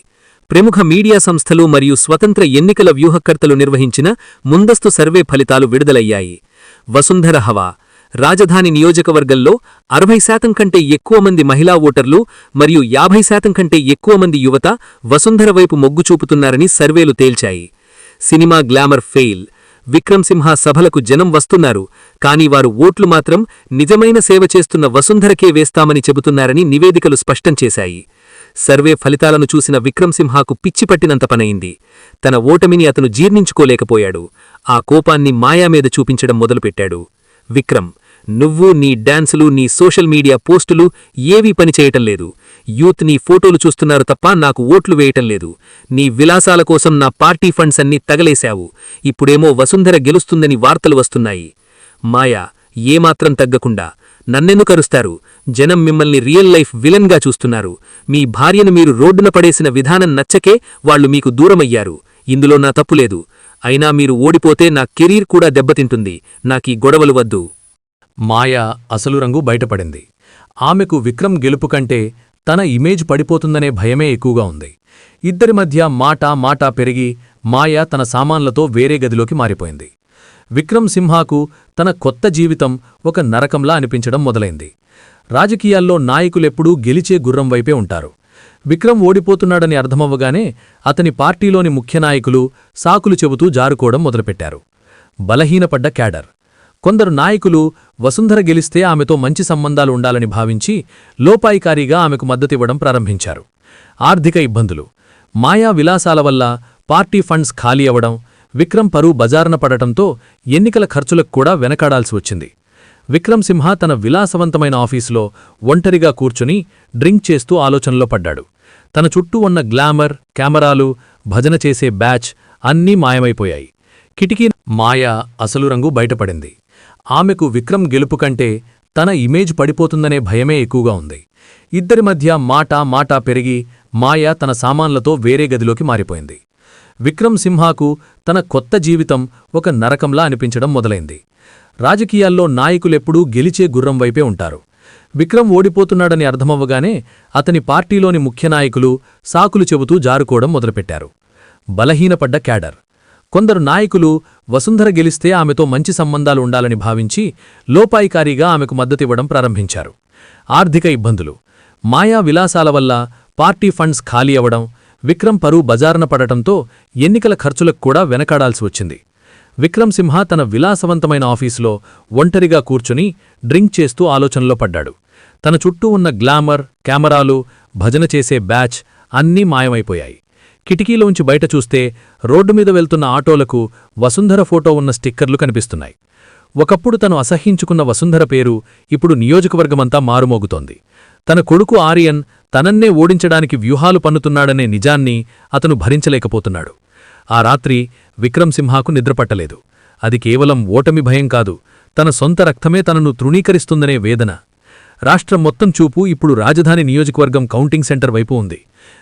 ప్రముఖ మీడియా సంస్థలు మరియు స్వతంత్ర ఎన్నికల వ్యూహకర్తలు నిర్వహించిన ముందస్తు సర్వే ఫలితాలు విడుదలయ్యాయి. వసుంధర హవా. రాజధాని నియోజకవర్గంలో 60% కంటే ఎక్కువ మంది మహిళా ఓటర్లు మరియు 50% కంటే ఎక్కువ మంది యువత వసుంధర వైపు మొగ్గు చూపుతున్నారని సర్వేలు తేల్చాయి. Cinema glamour fail. Vikram Simha సభలకు జనం వస్తున్నారు, కానీ వారు ఓట్లు మాత్రం నిజమైన సేవ చేస్తున్న వసుంధరకే వేస్తామని చెబుతున్నారని నివేదికలు స్పష్టం చేశాయి. సర్వే ఫలితాలను చూసిన విక్రమ్ సింహాకు పిచ్చిపట్టినంత పనయింది. తన ఓటమిని అతను జీర్ణించుకోలేకపోయాడు. ఆ కోపాన్ని మాయా మీద చూపించడం మొదలుపెట్టాడు. విక్రమ్, నువ్వు, నీ డాన్సులు, నీ సోషల్ మీడియా పోస్టులు ఏవీ పనిచేయటం లేదు. యూత్ నీ ఫోటోలు చూస్తున్నారు తప్ప నాకు ఓట్లు వేయటం లేదు. నీ విలాసాల కోసం నా పార్టీ ఫండ్స్ అన్నీ తగలేశావు. ఇప్పుడేమో వసుంధర గెలుస్తుందని వార్తలు వస్తున్నాయి. మాయా, ఏమాత్రం తగ్గకుండా, నన్నెందుకరుస్తారు? జనం మిమ్మల్ని రియల్ లైఫ్ విలన్గా చూస్తున్నారు. మీ భార్యను మీరు రోడ్డున పడేసిన విధానం నచ్చకే వాళ్లు మీకు దూరమయ్యారు. ఇందులో నా తప్పులేదు. అయినా మీరు ఓడిపోతే నా కెరీర్ కూడా దెబ్బతింటుంది. నాకీ గొడవలు వద్దు. మాయా అసలు రంగు బయటపడింది. ఆమెకు విక్రమ్ గెలుపు కంటే తన ఇమేజ్ పడిపోతుందనే భయమే ఎక్కువగా ఉంది. ఇద్దరి మధ్య మాట పెరిగి మాయా తన సామాన్లతో వేరే గదిలోకి మారిపోయింది. విక్రమ్ సింహాకు తన కొత్త జీవితం ఒక నరకంలా అనిపించడం మొదలైంది. రాజకీయాల్లో నాయకులెప్పుడూ గెలిచే గుర్రం వైపే ఉంటారు. విక్రమ్ ఓడిపోతున్నాడని అర్థమవ్వగానే అతని పార్టీలోని ముఖ్య నాయకులు సాకులు చెబుతూ జారుకోవడం మొదలుపెట్టారు. బలహీనపడ్డ క్యాడర్. కొందరు నాయకులు వసుంధర గెలిస్తే ఆమెతో మంచి సంబంధాలు ఉండాలని భావించి లోపాయికారీగా ఆమెకు మద్దతివ్వడం ప్రారంభించారు. ఆర్థిక ఇబ్బందులు. మాయా విలాసాల వల్ల పార్టీ ఫండ్స్ ఖాళీ అవ్వడం, విక్రమ్ పరువు బజారున పడటంతో ఎన్నికల ఖర్చులకు కూడా వెనకాడాల్సి వచ్చింది. విక్రమ్ సింహ తన విలాసవంతమైన ఆఫీసులో ఒంటరిగా కూర్చుని డ్రింక్ చేస్తూ ఆలోచనలో పడ్డాడు. తన చుట్టూ ఉన్న గ్లామర్, కెమెరాలు, భజన చేసే బ్యాచ్ అన్నీ మాయమైపోయాయి. కిటికీ. మాయా అసలు రంగు బయటపడింది. ఆమెకు విక్రమ్ గెలుపు కంటే తన ఇమేజ్ పడిపోతుందనే భయమే ఎక్కువగా ఉంది. ఇద్దరి మధ్య మాట పెరిగి మాయా తన సామాన్లతో వేరే గదిలోకి మారిపోయింది. విక్రమ్ సింహాకు తన కొత్త జీవితం ఒక నరకంలా అనిపించడం మొదలైంది. రాజకీయాల్లో నాయకులెప్పుడూ గెలిచే గుర్రం వైపే ఉంటారు. విక్రమ్ ఓడిపోతున్నాడని అర్థమవ్వగానే అతని పార్టీలోని ముఖ్య నాయకులు సాకులు చెబుతూ జారుకోవడం మొదలుపెట్టారు. బలహీనపడ్డ క్యాడర్. కొందరు నాయకులు వసుంధర గెలిస్తే ఆమెతో మంచి సంబంధాలు ఉండాలని భావించి లోపాయికారీగా ఆమెకు మద్దతివ్వడం ప్రారంభించారు. ఆర్థిక ఇబ్బందులు. మాయా విలాసాల వల్ల పార్టీ ఫండ్స్ ఖాళీ అవ్వడం, విక్రమ్ పరువు బజారున పడటంతో ఎన్నికల ఖర్చులకు కూడా వెనకాడాల్సి వచ్చింది. విక్రమ్ సింహ తన విలాసవంతమైన ఆఫీసులో ఒంటరిగా కూర్చుని డ్రింక్ చేస్తూ ఆలోచనలో పడ్డాడు. తన చుట్టూ ఉన్న గ్లామర్, కెమెరాలు, భజన చేసే బ్యాచ్ అన్నీ మాయమైపోయాయి. కిటికీలోంచి బయట చూస్తే రోడ్డు మీద వెళ్తున్న ఆటోలకు వసుంధర ఫోటో ఉన్న స్టిక్కర్లు కనిపిస్తున్నాయి. ఒకప్పుడు తను అసహ్యించుకున్న వసుంధర పేరు ఇప్పుడు నియోజకవర్గమంతా మారుమోగుతోంది. తన కొడుకు ఆర్యన్ తనన్నే ఓడించడానికి వ్యూహాలు పన్నుతున్నాడనే నిజాన్ని అతను భరించలేకపోతున్నాడు. ఆ రాత్రి విక్రమ్ సింహాకు నిద్రపట్టలేదు. అది కేవలం ఓటమి భయం కాదు, తన సొంత రక్తమే తనను తృణీకరిస్తుందనే వేదన. రాష్ట్రం మొత్తం చూపు ఇప్పుడు రాజధాని నియోజకవర్గం కౌంటింగ్ సెంటర్ వైపు ఉంది.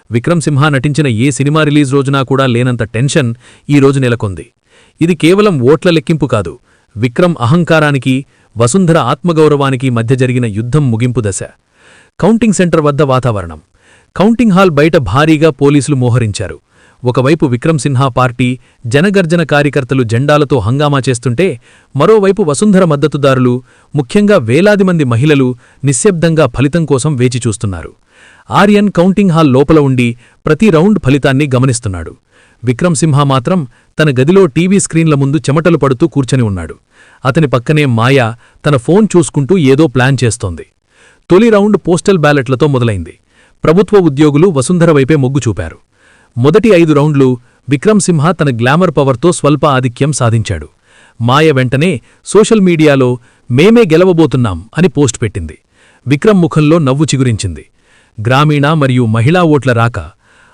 విక్రమ్ సింహ నటించిన ఏ సినిమా రిలీజ్ రోజునా కూడా లేనంత టెన్షన్ ఈ రోజు నెలకొంది. ఇది కేవలం ఓట్ల లెక్కింపు కాదు, విక్రమ్ అహంకారానికి, వసుంధర ఆత్మగౌరవానికి మధ్య జరిగిన యుద్ధం ముగింపు దశ. కౌంటింగ్ సెంటర్ వద్ద వాతావరణం. కౌంటింగ్ హాల్ బయట భారీగా పోలీసులు మోహరించారు. ఒకవైపు విక్రమ్ సిన్హా పార్టీ, జనగర్జన కార్యకర్తలు జెండాలతో హంగామా చేస్తుంటే, మరోవైపు వసుంధర మద్దతుదారులు, ముఖ్యంగా వేలాది మంది మహిళలు నిశ్శబ్దంగా ఫలితం కోసం వేచి చూస్తున్నారు. ఆర్యన్ కౌంటింగ్ హాల్ లోపల ఉండి ప్రతి రౌండ్ ఫలితాన్ని గమనిస్తున్నాడు. విక్రమ్ సింహ మాత్రం తన గదిలో టీవీ స్క్రీన్ల ముందు చెమటలు పడుతూ కూర్చొని ఉన్నాడు. అతని పక్కనే మాయా తన ఫోన్ చూసుకుంటూ ఏదో ప్లాన్ చేస్తోంది. తొలి రౌండ్ పోస్టల్ బ్యాలెట్లతో మొదలైంది. ప్రభుత్వ ఉద్యోగులు వసుంధర వైపే మొగ్గు చూపారు. మొదటి 5 రౌండ్లు విక్రమ్ సింహ తన గ్లామర్ పవర్తో స్వల్ప ఆధిక్యం సాధించాడు. మాయ వెంటనే సోషల్ మీడియాలో మేమే గెలవబోతున్నాం అని పోస్ట్ పెట్టింది. విక్రమ్ ముఖంలో నవ్వు చిగురించింది. గ్రామీణ మరియు మహిళా ఓట్ల రాక.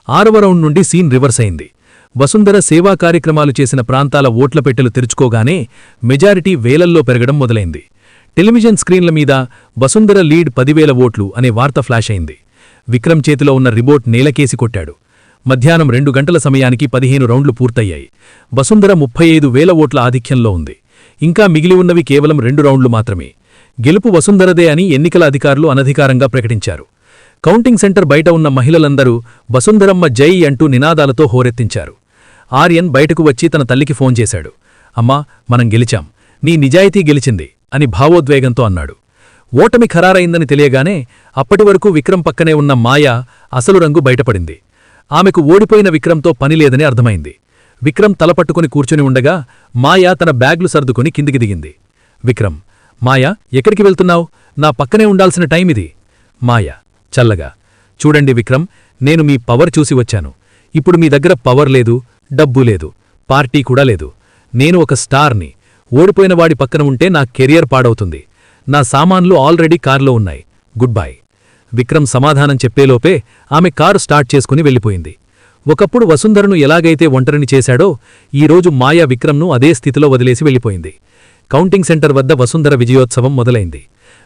6వ రౌండ్ నుండి సీన్ రివర్స్ అయింది. వసుంధర సేవా కార్యక్రమాలు చేసిన ప్రాంతాల ఓట్ల పెట్టెలు తెరుచుకోగానే మెజారిటీ వేలల్లో పెరగడం మొదలైంది. టెలివిజన్ స్క్రీన్ల మీద వసుంధర లీడ్ 10,000 ఓట్లు అనే వార్త ఫ్లాష్ అయింది. విక్రమ్ చేతిలో ఉన్న రిమోట్ నేలకేసి కొట్టాడు. మధ్యాహ్నం 2 గంటల సమయానికి 15 రౌండ్లు పూర్తయ్యాయి. వసుంధర 35,000 ఓట్ల ఆధిక్యంలో ఉంది. ఇంకా మిగిలి ఉన్నవి కేవలం 2 రౌండ్లు మాత్రమే. గెలుపు వసుంధరదే అని ఎన్నికల అధికారులు అనధికారంగా ప్రకటించారు. కౌంటింగ్ సెంటర్ బయట ఉన్న మహిళలందరూ వసుంధరమ్మ జై అంటూ నినాదాలతో హోరెత్తించారు. ఆర్యన్ బయటకు వచ్చి తన తల్లికి ఫోన్ చేశాడు. అమ్మా, మనం గెలిచాం, నీ నిజాయితీ గెలిచింది అని భావోద్వేగంతో అన్నాడు. ఓటమి ఖరారైందని తెలియగానే అప్పటివరకు విక్రమ్ పక్కనే ఉన్న మాయ అసలు రంగు బయటపడింది. ఆమెకు ఓడిపోయిన విక్రమ్తో పనిలేదని అర్థమైంది. విక్రమ్ తలపట్టుకుని కూర్చుని ఉండగా మాయ తన బ్యాగ్లు సర్దుకుని కిందికి దిగింది. విక్రమ్: మాయా, ఎక్కడికి వెళ్తున్నావు? నా పక్కనే ఉండాల్సిన టైమిది. మాయ చల్లగా: చూడండి విక్రమ్, నేను మీ పవర్ చూసి వచ్చాను. ఇప్పుడు మీ దగ్గర పవర్ లేదు, డబ్బు లేదు, పార్టీ కూడా లేదు. నేను ఒక స్టార్ని. ఓడిపోయిన వాడి పక్కన ఉంటే నా కెరియర్ పాడవుతుంది. నా సామాన్లు ఆల్రెడీ కార్లో ఉన్నాయి. Good bye. విక్రమ్ సమాధానం చెప్పేలోపే ఆమె కారు స్టార్ట్ చేసుకుని వెళ్ళిపోయింది. ఒకప్పుడు వసుంధరను ఎలాగైతే ఒంటరిని చేశాడో, ఈరోజు మాయా విక్రమ్ను అదే స్థితిలో వదిలేసి వెళ్ళిపోయింది. కౌంటింగ్ సెంటర్ వద్ద వసుంధర విజయోత్సవం మొదలైంది.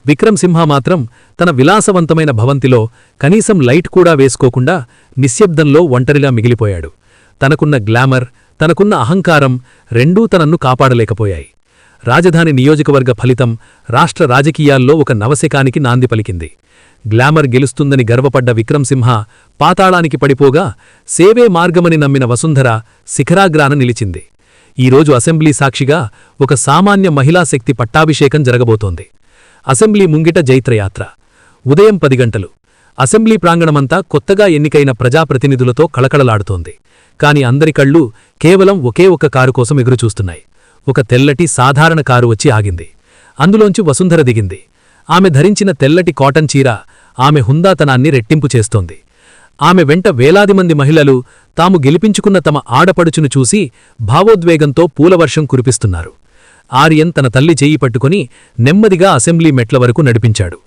విక్రమ్ సింహ మాత్రం తన విలాసవంతమైన భవంతిలో కనీసం లైట్ కూడా వేసుకోకుండా నిశ్శబ్దంలో ఒంటరిగా మిగిలిపోయాడు. తనకున్న గ్లామర్, తనకున్న అహంకారం రెండూ తనన్ను కాపాడలేకపోయాయి. రాజధాని నియోజకవర్గ ఫలితం రాష్ట్ర రాజకీయాల్లో ఒక నవశకానికి నాంది పలికింది. గ్లామర్ గెలుస్తుందని గర్వపడ్డ విక్రమ్ సింహ పాతాళానికి పడిపోగా, సేవే మార్గమని నమ్మిన వసుంధర శిఖరాగ్రాన నిలిచింది. ఈరోజు అసెంబ్లీ సాక్షిగా ఒక సామాన్య మహిళా శక్తి పట్టాభిషేకం జరగబోతోంది. అసెంబ్లీ ముంగిట జైత్రయాత్ర. ఉదయం 10 గంటలు. అసెంబ్లీ ప్రాంగణమంతా కొత్తగా ఎన్నికైన ప్రజాప్రతినిధులతో కళకళలాడుతోంది. కాని అందరి కళ్ళు కేవలం ఒకే ఒక కారు కోసం ఎదురుచూస్తున్నాయి. ఒక తెల్లటి సాధారణ కారు వచ్చి ఆగింది. అందులోంచి వసుంధర దిగింది. ఆమె ధరించిన తెల్లటి కాటన్ చీర ఆమె హుందాతనాన్ని రెట్టింపు చేస్తోంది. ఆమె వెంట వేలాది మంది మహిళలు తాము గెలిపించుకున్న తమ ఆడపడుచును చూసి భావోద్వేగంతో పూలవర్షం కురిపిస్తున్నారు. ఆర్యన్ తన తల్లి చెయ్యి పట్టుకుని నెమ్మదిగా అసెంబ్లీ మెట్ల వరకు నడిపించాడు.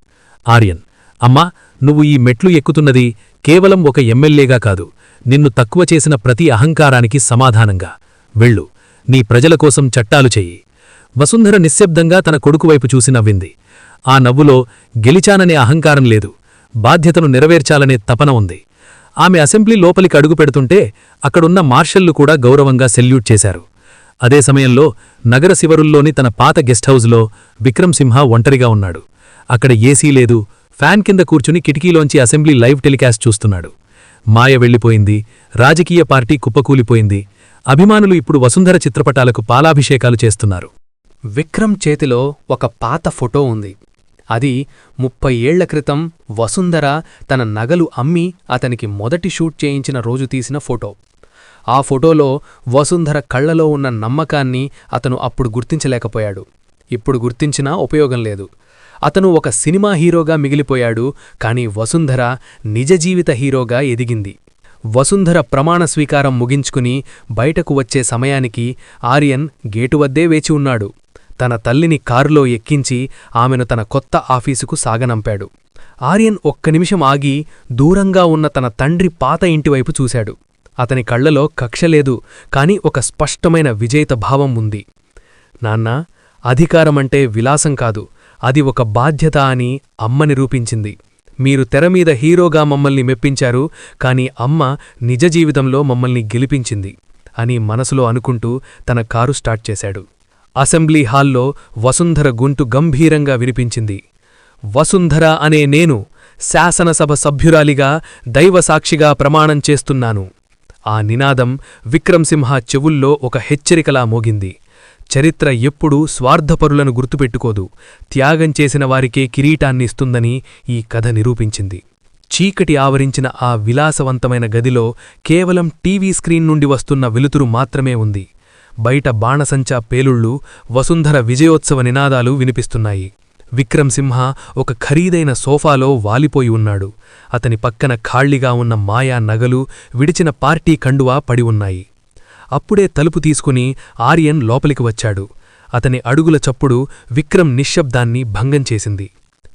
ఆర్యన్: అమ్మా, నువ్వు ఈ మెట్లు ఎక్కుతున్నది కేవలం ఒక ఎమ్మెల్యేగా కాదు, నిన్ను తక్కువ చేసిన ప్రతి అహంకారానికి సమాధానంగా. వెళ్ళు, నీ ప్రజల కోసం చట్టాలు చెయ్యి. వసుంధర నిశ్శబ్దంగా తన కొడుకువైపు చూసి నవ్వింది. ఆ నవ్వులో గెలిచాననే అహంకారం లేదు, బాధ్యతను నెరవేర్చాలనే తపన ఉంది. ఆమె అసెంబ్లీ లోపలికి అడుగు పెడుతుంటే అక్కడున్న మార్షల్లు కూడా గౌరవంగా సెల్యూట్ చేశారు. అదే సమయంలో నగర శివరుల్లోని తన పాత గెస్ట్ హౌజ్లో విక్రమ్ సింహ ఒంటరిగా ఉన్నాడు. అక్కడ ఏసీ లేదు. ఫ్యాన్ కింద కూర్చుని కిటికీలోంచి అసెంబ్లీ లైవ్ టెలికాస్ట్ చూస్తున్నాడు. మాయ వెళ్లిపోయింది. రాజకీయ పార్టీ కుప్పకూలిపోయింది. అభిమానులు ఇప్పుడు వసుంధర చిత్రపటాలకు పాలాభిషేకాలు చేస్తున్నారు. విక్రమ్ చేతిలో ఒక పాత ఫోటో ఉంది. అది 30 ఏళ్ల క్రితం వసుంధర తన నగలు అమ్మి అతనికి మొదటి షూట్ చేయించిన రోజు తీసిన ఫోటో. ఆ ఫోటోలో వసుంధర కళ్లలో ఉన్న నమ్మకాన్ని అతను అప్పుడు గుర్తించలేకపోయాడు. ఇప్పుడు గుర్తించినా ఉపయోగం లేదు. అతను ఒక సినిమా హీరోగా మిగిలిపోయాడు. కాని వసుంధర నిజ జీవిత హీరోగా ఎదిగింది. వసుంధర ప్రమాణ స్వీకారం ముగించుకుని బయటకు వచ్చే సమయానికి ఆర్యన్ గేటు వద్దే వేచి ఉన్నాడు. తన తల్లిని కారులో ఎక్కించి ఆమెను తన కొత్త ఆఫీసుకు సాగనంపాడు. ఆర్యన్ ఒక్క నిమిషం ఆగి దూరంగా ఉన్న తన తండ్రి పాత ఇంటివైపు చూశాడు. అతని కళ్లలో కక్షలేదు, కాని ఒక స్పష్టమైన విజేత భావం ఉంది. నాన్నా, అధికారమంటే విలాసం కాదు, అది ఒక బాధ్యత అని అమ్మ నిరూపించింది. మీరు తెరమీద హీరోగా మమ్మల్ని మెప్పించారు, కాని అమ్మ నిజ జీవితంలో మమ్మల్ని గెలిపించింది అని మనసులో అనుకుంటూ తన కారు స్టార్ట్ చేశాడు. అసెంబ్లీ హాల్లో వసుంధర గొంతు గంభీరంగా వినిపించింది. వసుంధర అనే నేను శాసనసభ సభ్యురాలిగా దైవసాక్షిగా ప్రమాణం చేస్తున్నాను. ఆ నినాదం విక్రమ్ సింహ చెవుల్లో ఒక హెచ్చరికలా మోగింది. చరిత్ర ఎప్పుడూ స్వార్థపరులను గుర్తుపెట్టుకోదు, త్యాగం చేసిన వారికే కిరీటాన్నిస్తుందని ఈ కథ నిరూపించింది. చీకటి ఆవరించిన ఆ విలాసవంతమైన గదిలో కేవలం టీవీ స్క్రీన్ నుండి వస్తున్న వెలుతురు మాత్రమే ఉంది. బయట బాణసంచా పేలుళ్ళు, వసుంధర విజయోత్సవ నినాదాలు వినిపిస్తున్నాయి. విక్రమ్ సింహ ఒక ఖరీదైన సోఫాలో వాలిపోయి ఉన్నాడు. అతని పక్కన ఖాళీగా ఉన్న మాయా నగలు, విడిచిన పార్టీ కండువా పడి ఉన్నాయి. అప్పుడే తలుపు తీసుకుని ఆర్యన్ లోపలికి వచ్చాడు. అతని అడుగుల చప్పుడు విక్రమ్ నిశ్శబ్దాన్ని భంగం చేసింది.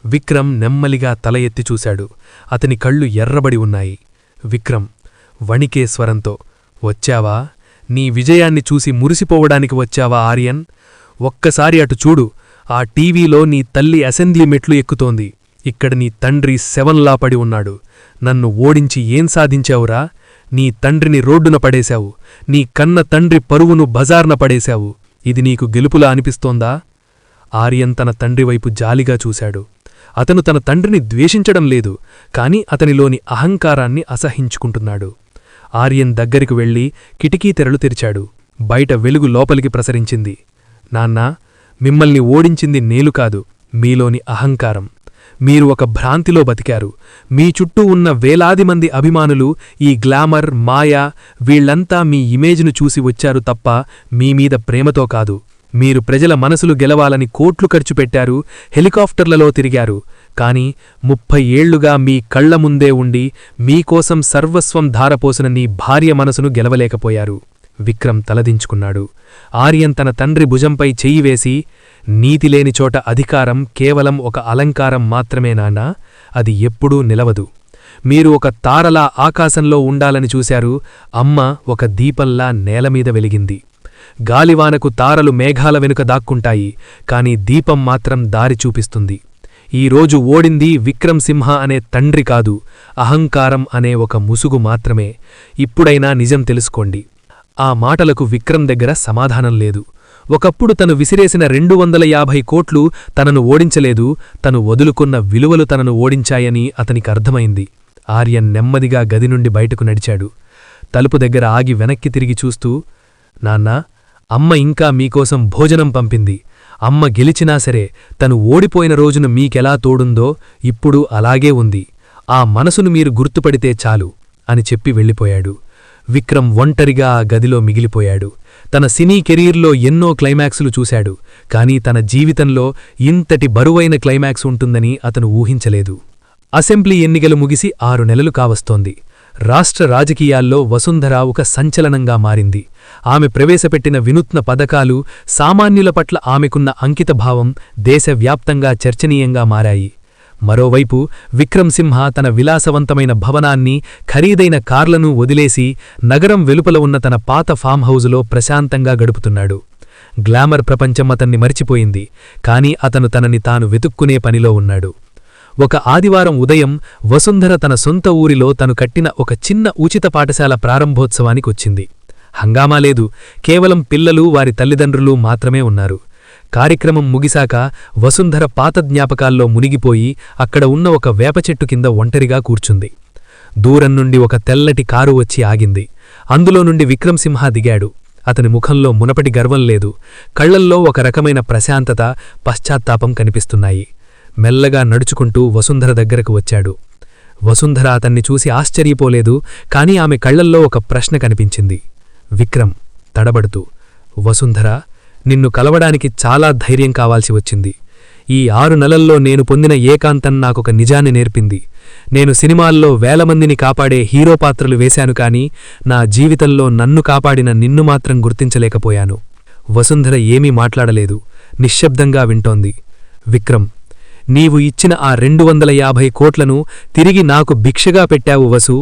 విక్రమ్ నెమ్మలిగా తల ఎత్తి చూశాడు. అతని కళ్ళు ఎర్రబడి ఉన్నాయి. విక్రమ్ వణికే స్వరంతో, వచ్చావా? నీ విజయాన్ని చూసి మురిసిపోవడానికి వచ్చావా ఆర్యన్? ఒక్కసారి అటు చూడు. ఆ టీవీలో నీ తల్లి అసెంబ్లీ మెట్లు ఎక్కుతోంది. ఇక్కడ నీ తండ్రి శవంలా పడి ఉన్నాడు. నన్ను ఓడించి ఏం సాధించావురా? నీ తండ్రిని రోడ్డున పడేశావు. నీ కన్న తండ్రి పరువును బజార్న పడేశావు. ఇది నీకు గెలుపులా అనిపిస్తోందా? ఆర్యన్ తన తండ్రివైపు జాలిగా చూశాడు. అతను తన తండ్రిని ద్వేషించడం లేదు, కాని అతనిలోని అహంకారాన్ని అసహించుకుంటున్నాడు. ఆర్యన్ దగ్గరికి వెళ్లి కిటికీ తెరలు తెరిచాడు. బయట వెలుగు లోపలికి ప్రసరించింది. నాన్నా, మిమ్మల్ని ఓడించింది నేలు కాదు, మీలోని అహంకారం. మీరు ఒక భ్రాంతిలో బతికారు. మీ చుట్టూ ఉన్న వేలాది మంది అభిమానులు, ఈ గ్లామర్, మాయా, వీళ్లంతా మీ ఇమేజ్ను చూసి వచ్చారు తప్ప మీమీద ప్రేమతో కాదు. మీరు ప్రజల మనసులు గెలవాలని కోట్లు ఖర్చు పెట్టారు, హెలికాప్టర్లలో తిరిగారు. కాని 30 ఏళ్లుగా మీ కళ్ల ముందే ఉండి మీకోసం సర్వస్వం ధారపోసిన నీ భార్య మనసును గెలవలేకపోయారు. విక్రమ్ తలదించుకున్నాడు. ఆర్యన్ తన తండ్రి భుజంపై చెయ్యివేసి, నీతిలేని చోట అధికారం కేవలం ఒక అలంకారం మాత్రమే నాన్నా, అది ఎప్పుడూ నిలవదు. మీరు ఒక తారలా ఆకాశంలో ఉండాలని చూశారు. అమ్మ ఒక దీపంలా నేలమీద వెలిగింది. గాలివానకు తారలు మేఘాల వెనుక దాక్కుంటాయి, కాని దీపం మాత్రం దారి చూపిస్తుంది. ఈరోజు ఓడింది విక్రమ్ సింహ అనే తండ్రి కాదు, అహంకారం అనే ఒక ముసుగు మాత్రమే. ఇప్పుడైనా నిజం తెలుసుకోండి. ఆ మాటలకు విక్రమ్ దగ్గర సమాధానం లేదు. ఒకప్పుడు తను విసిరేసిన 250 కోట్లు తనను ఓడించలేదు, తను వదులుకున్న విలువలు తనను ఓడించాయని అతనికర్థమైంది. ఆర్యన్ నెమ్మదిగా గది నుండి బయటకు నడిచాడు. తలుపు దగ్గర ఆగి వెనక్కి తిరిగి చూస్తూ, నాన్నా, అమ్మ ఇంకా మీకోసం భోజనం పంపింది. అమ్మ గెలిచినా సరే తను ఓడిపోయిన రోజున మీకెలా తోడుందో ఇప్పుడు అలాగే ఉంది. ఆ మనసును మీరు గుర్తుపడితే చాలు అని చెప్పి వెళ్ళిపోయాడు. విక్రమ్ ఒంటరిగా ఆ గదిలో మిగిలిపోయాడు. తన సినీ కెరీర్లో ఎన్నో క్లైమాక్సులు చూశాడు, కాని తన జీవితంలో ఇంతటి బరువైన క్లైమాక్స్ ఉంటుందని అతను ఊహించలేదు. అసెంబ్లీ ఎన్నికలు ముగిసి 6 నెలలు కావస్తోంది. రాష్ట్ర రాజకీయాల్లో వసుంధర ఒక సంచలనంగా మారింది. ఆమె ప్రవేశపెట్టిన వినూత్న పథకాలు, సామాన్యుల పట్ల ఆమెకున్న అంకితభావం దేశవ్యాప్తంగా చర్చనీయంగా మారాయి. మరోవైపు విక్రమ్ సింహ తన విలాసవంతమైన భవనాన్ని, ఖరీదైన కార్లను వదిలేసి నగరం వెలుపల ఉన్న తన పాత ఫామ్ హౌజులో ప్రశాంతంగా గడుపుతున్నాడు. గ్లామర్ ప్రపంచం అతన్ని మరిచిపోయింది, కాని అతను తనని తాను వెతుక్కునే పనిలో ఉన్నాడు. ఒక ఆదివారం ఉదయం వసుంధర తన సొంత ఊరిలో తను కట్టిన ఒక చిన్న ఉచిత పాఠశాల ప్రారంభోత్సవానికొచ్చింది. హంగామా లేదు, కేవలం పిల్లలు వారి తల్లిదండ్రులు మాత్రమే ఉన్నారు. కార్యక్రమం ముగిశాక వసుంధర పాత జ్ఞాపకాల్లో మునిగిపోయి అక్కడ ఉన్న ఒక వేపచెట్టు కింద ఒంటరిగా కూర్చుంది. దూరం నుండి ఒక తెల్లటి కారు వచ్చి ఆగింది. అందులో నుండి విక్రమ్సింహ దిగాడు. అతని ముఖంలో మునపటి గర్వం లేదు, కళ్లల్లో ఒక రకమైన ప్రశాంతత, పశ్చాత్తాపం కనిపిస్తున్నాయి. మెల్లగా నడుచుకుంటూ వసుంధర దగ్గరకు వచ్చాడు. వసుంధర అతన్ని చూసి ఆశ్చర్యపోలేదు, కాని ఆమె కళ్లల్లో ఒక ప్రశ్న కనిపించింది. విక్రమ్ తడబడుతూ, వసుంధర, నిన్ను కలవడానికి చాలా ధైర్యం కావాల్సి వచ్చింది. ఈ 6 నెలల్లో నేను పొందిన ఏకాంతం నాకొక నిజాన్ని నేర్పింది. నేను సినిమాల్లో వేలమందిని కాపాడే హీరో పాత్రలు వేశాను, కాని నా జీవితంలో నన్ను కాపాడిన నిన్ను మాత్రం గుర్తించలేకపోయాను. వసుంధర ఏమీ మాట్లాడలేదు, నిశ్శబ్దంగా వింటోంది. విక్రమ్, నీవు ఇచ్చిన ఆ 250 కోట్లను తిరిగి నాకు భిక్షగా పెట్టావు వసు.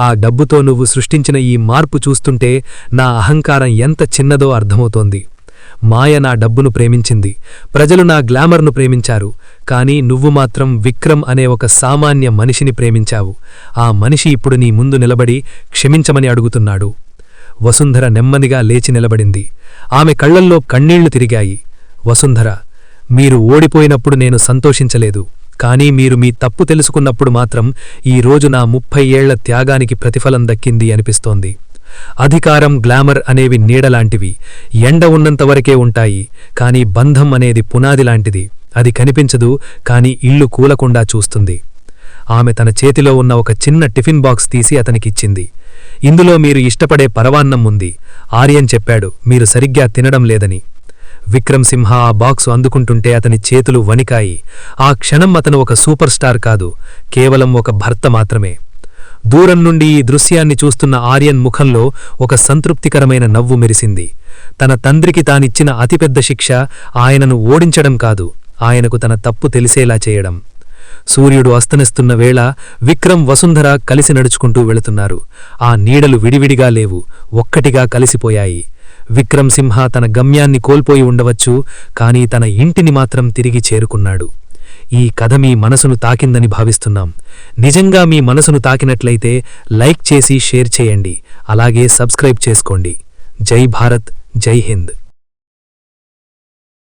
ఆ డబ్బుతో నువ్వు సృష్టించిన ఈ మార్పు చూస్తుంటే నా అహంకారం ఎంత చిన్నదో అర్థమవుతోంది. మాయ నా డబ్బును ప్రేమించింది, ప్రజలు నా గ్లామర్ను ప్రేమించారు, కాని నువ్వు మాత్రం విక్రమ్ అనే ఒక సామాన్య మనిషిని ప్రేమించావు. ఆ మనిషి ఇప్పుడు నీ ముందు నిలబడి క్షమించమని అడుగుతున్నాడు. వసుంధర నెమ్మదిగా లేచి నిలబడింది. ఆమె కళ్లల్లో కన్నీళ్లు తిరిగాయి. వసుంధర, మీరు ఓడిపోయినప్పుడు నేను సంతోషించలేదు, కానీ మీరు మీ తప్పు తెలుసుకున్నప్పుడు మాత్రం ఈరోజు నా 30 ఏళ్ల త్యాగానికి ప్రతిఫలం దక్కింది అనిపిస్తోంది. అధికారం, గ్లామర్ అనేవి నీడలాంటివి, ఎండ ఉన్నంతవరకే ఉంటాయి, కాని బంధం అనేది పునాదిలాంటిది. అది కనిపించదు, కాని ఇల్లు కూలకుండా చూస్తుంది. ఆమె తన చేతిలో ఉన్న ఒక చిన్న టిఫిన్ బాక్స్ తీసి అతనికిచ్చింది. ఇందులో మీరు ఇష్టపడే పరవాన్నం ఉంది. ఆర్యన్ చెప్పాడు, మీరు సరిగ్గా తినడం లేదని. విక్రమ్సింహ ఆ బాక్సు అందుకుంటుంటే అతని చేతులు వణికాయి. ఆ క్షణం అతను ఒక సూపర్ స్టార్ కాదు, కేవలం ఒక భర్త మాత్రమే. దూరం నుండి ఈ దృశ్యాన్ని చూస్తున్న ఆర్యన్ ముఖంలో ఒక సంతృప్తికరమైన నవ్వు మెరిసింది. తన తండ్రికి తానిచ్చిన అతిపెద్ద శిక్ష ఆయనను ఓడించడం కాదు, ఆయనకు తన తప్పు తెలిసేలా చేయడం. సూర్యుడు అస్తమిస్తున్న వేళ విక్రమ్, వసుంధర కలిసి నడుచుకుంటూ వెళుతున్నారు. ఆ నీడలు విడివిడిగా లేవు, ఒక్కటిగా కలిసిపోయాయి. విక్రమ్సింహ తన గమ్యాన్ని కోల్పోయి ఉండవచ్చు, కాని తన ఇంటిని మాత్రం తిరిగి చేరుకున్నాడు. ఈ కథ మీ మనసును తాకిందని భావిస్తున్నాం. నిజంగా మీ మనసును తాకినట్లయితే లైక్ చేసి షేర్ చేయండి, అలాగే సబ్స్క్రైబ్ చేసుకోండి. జై భారత్, జై హింద్.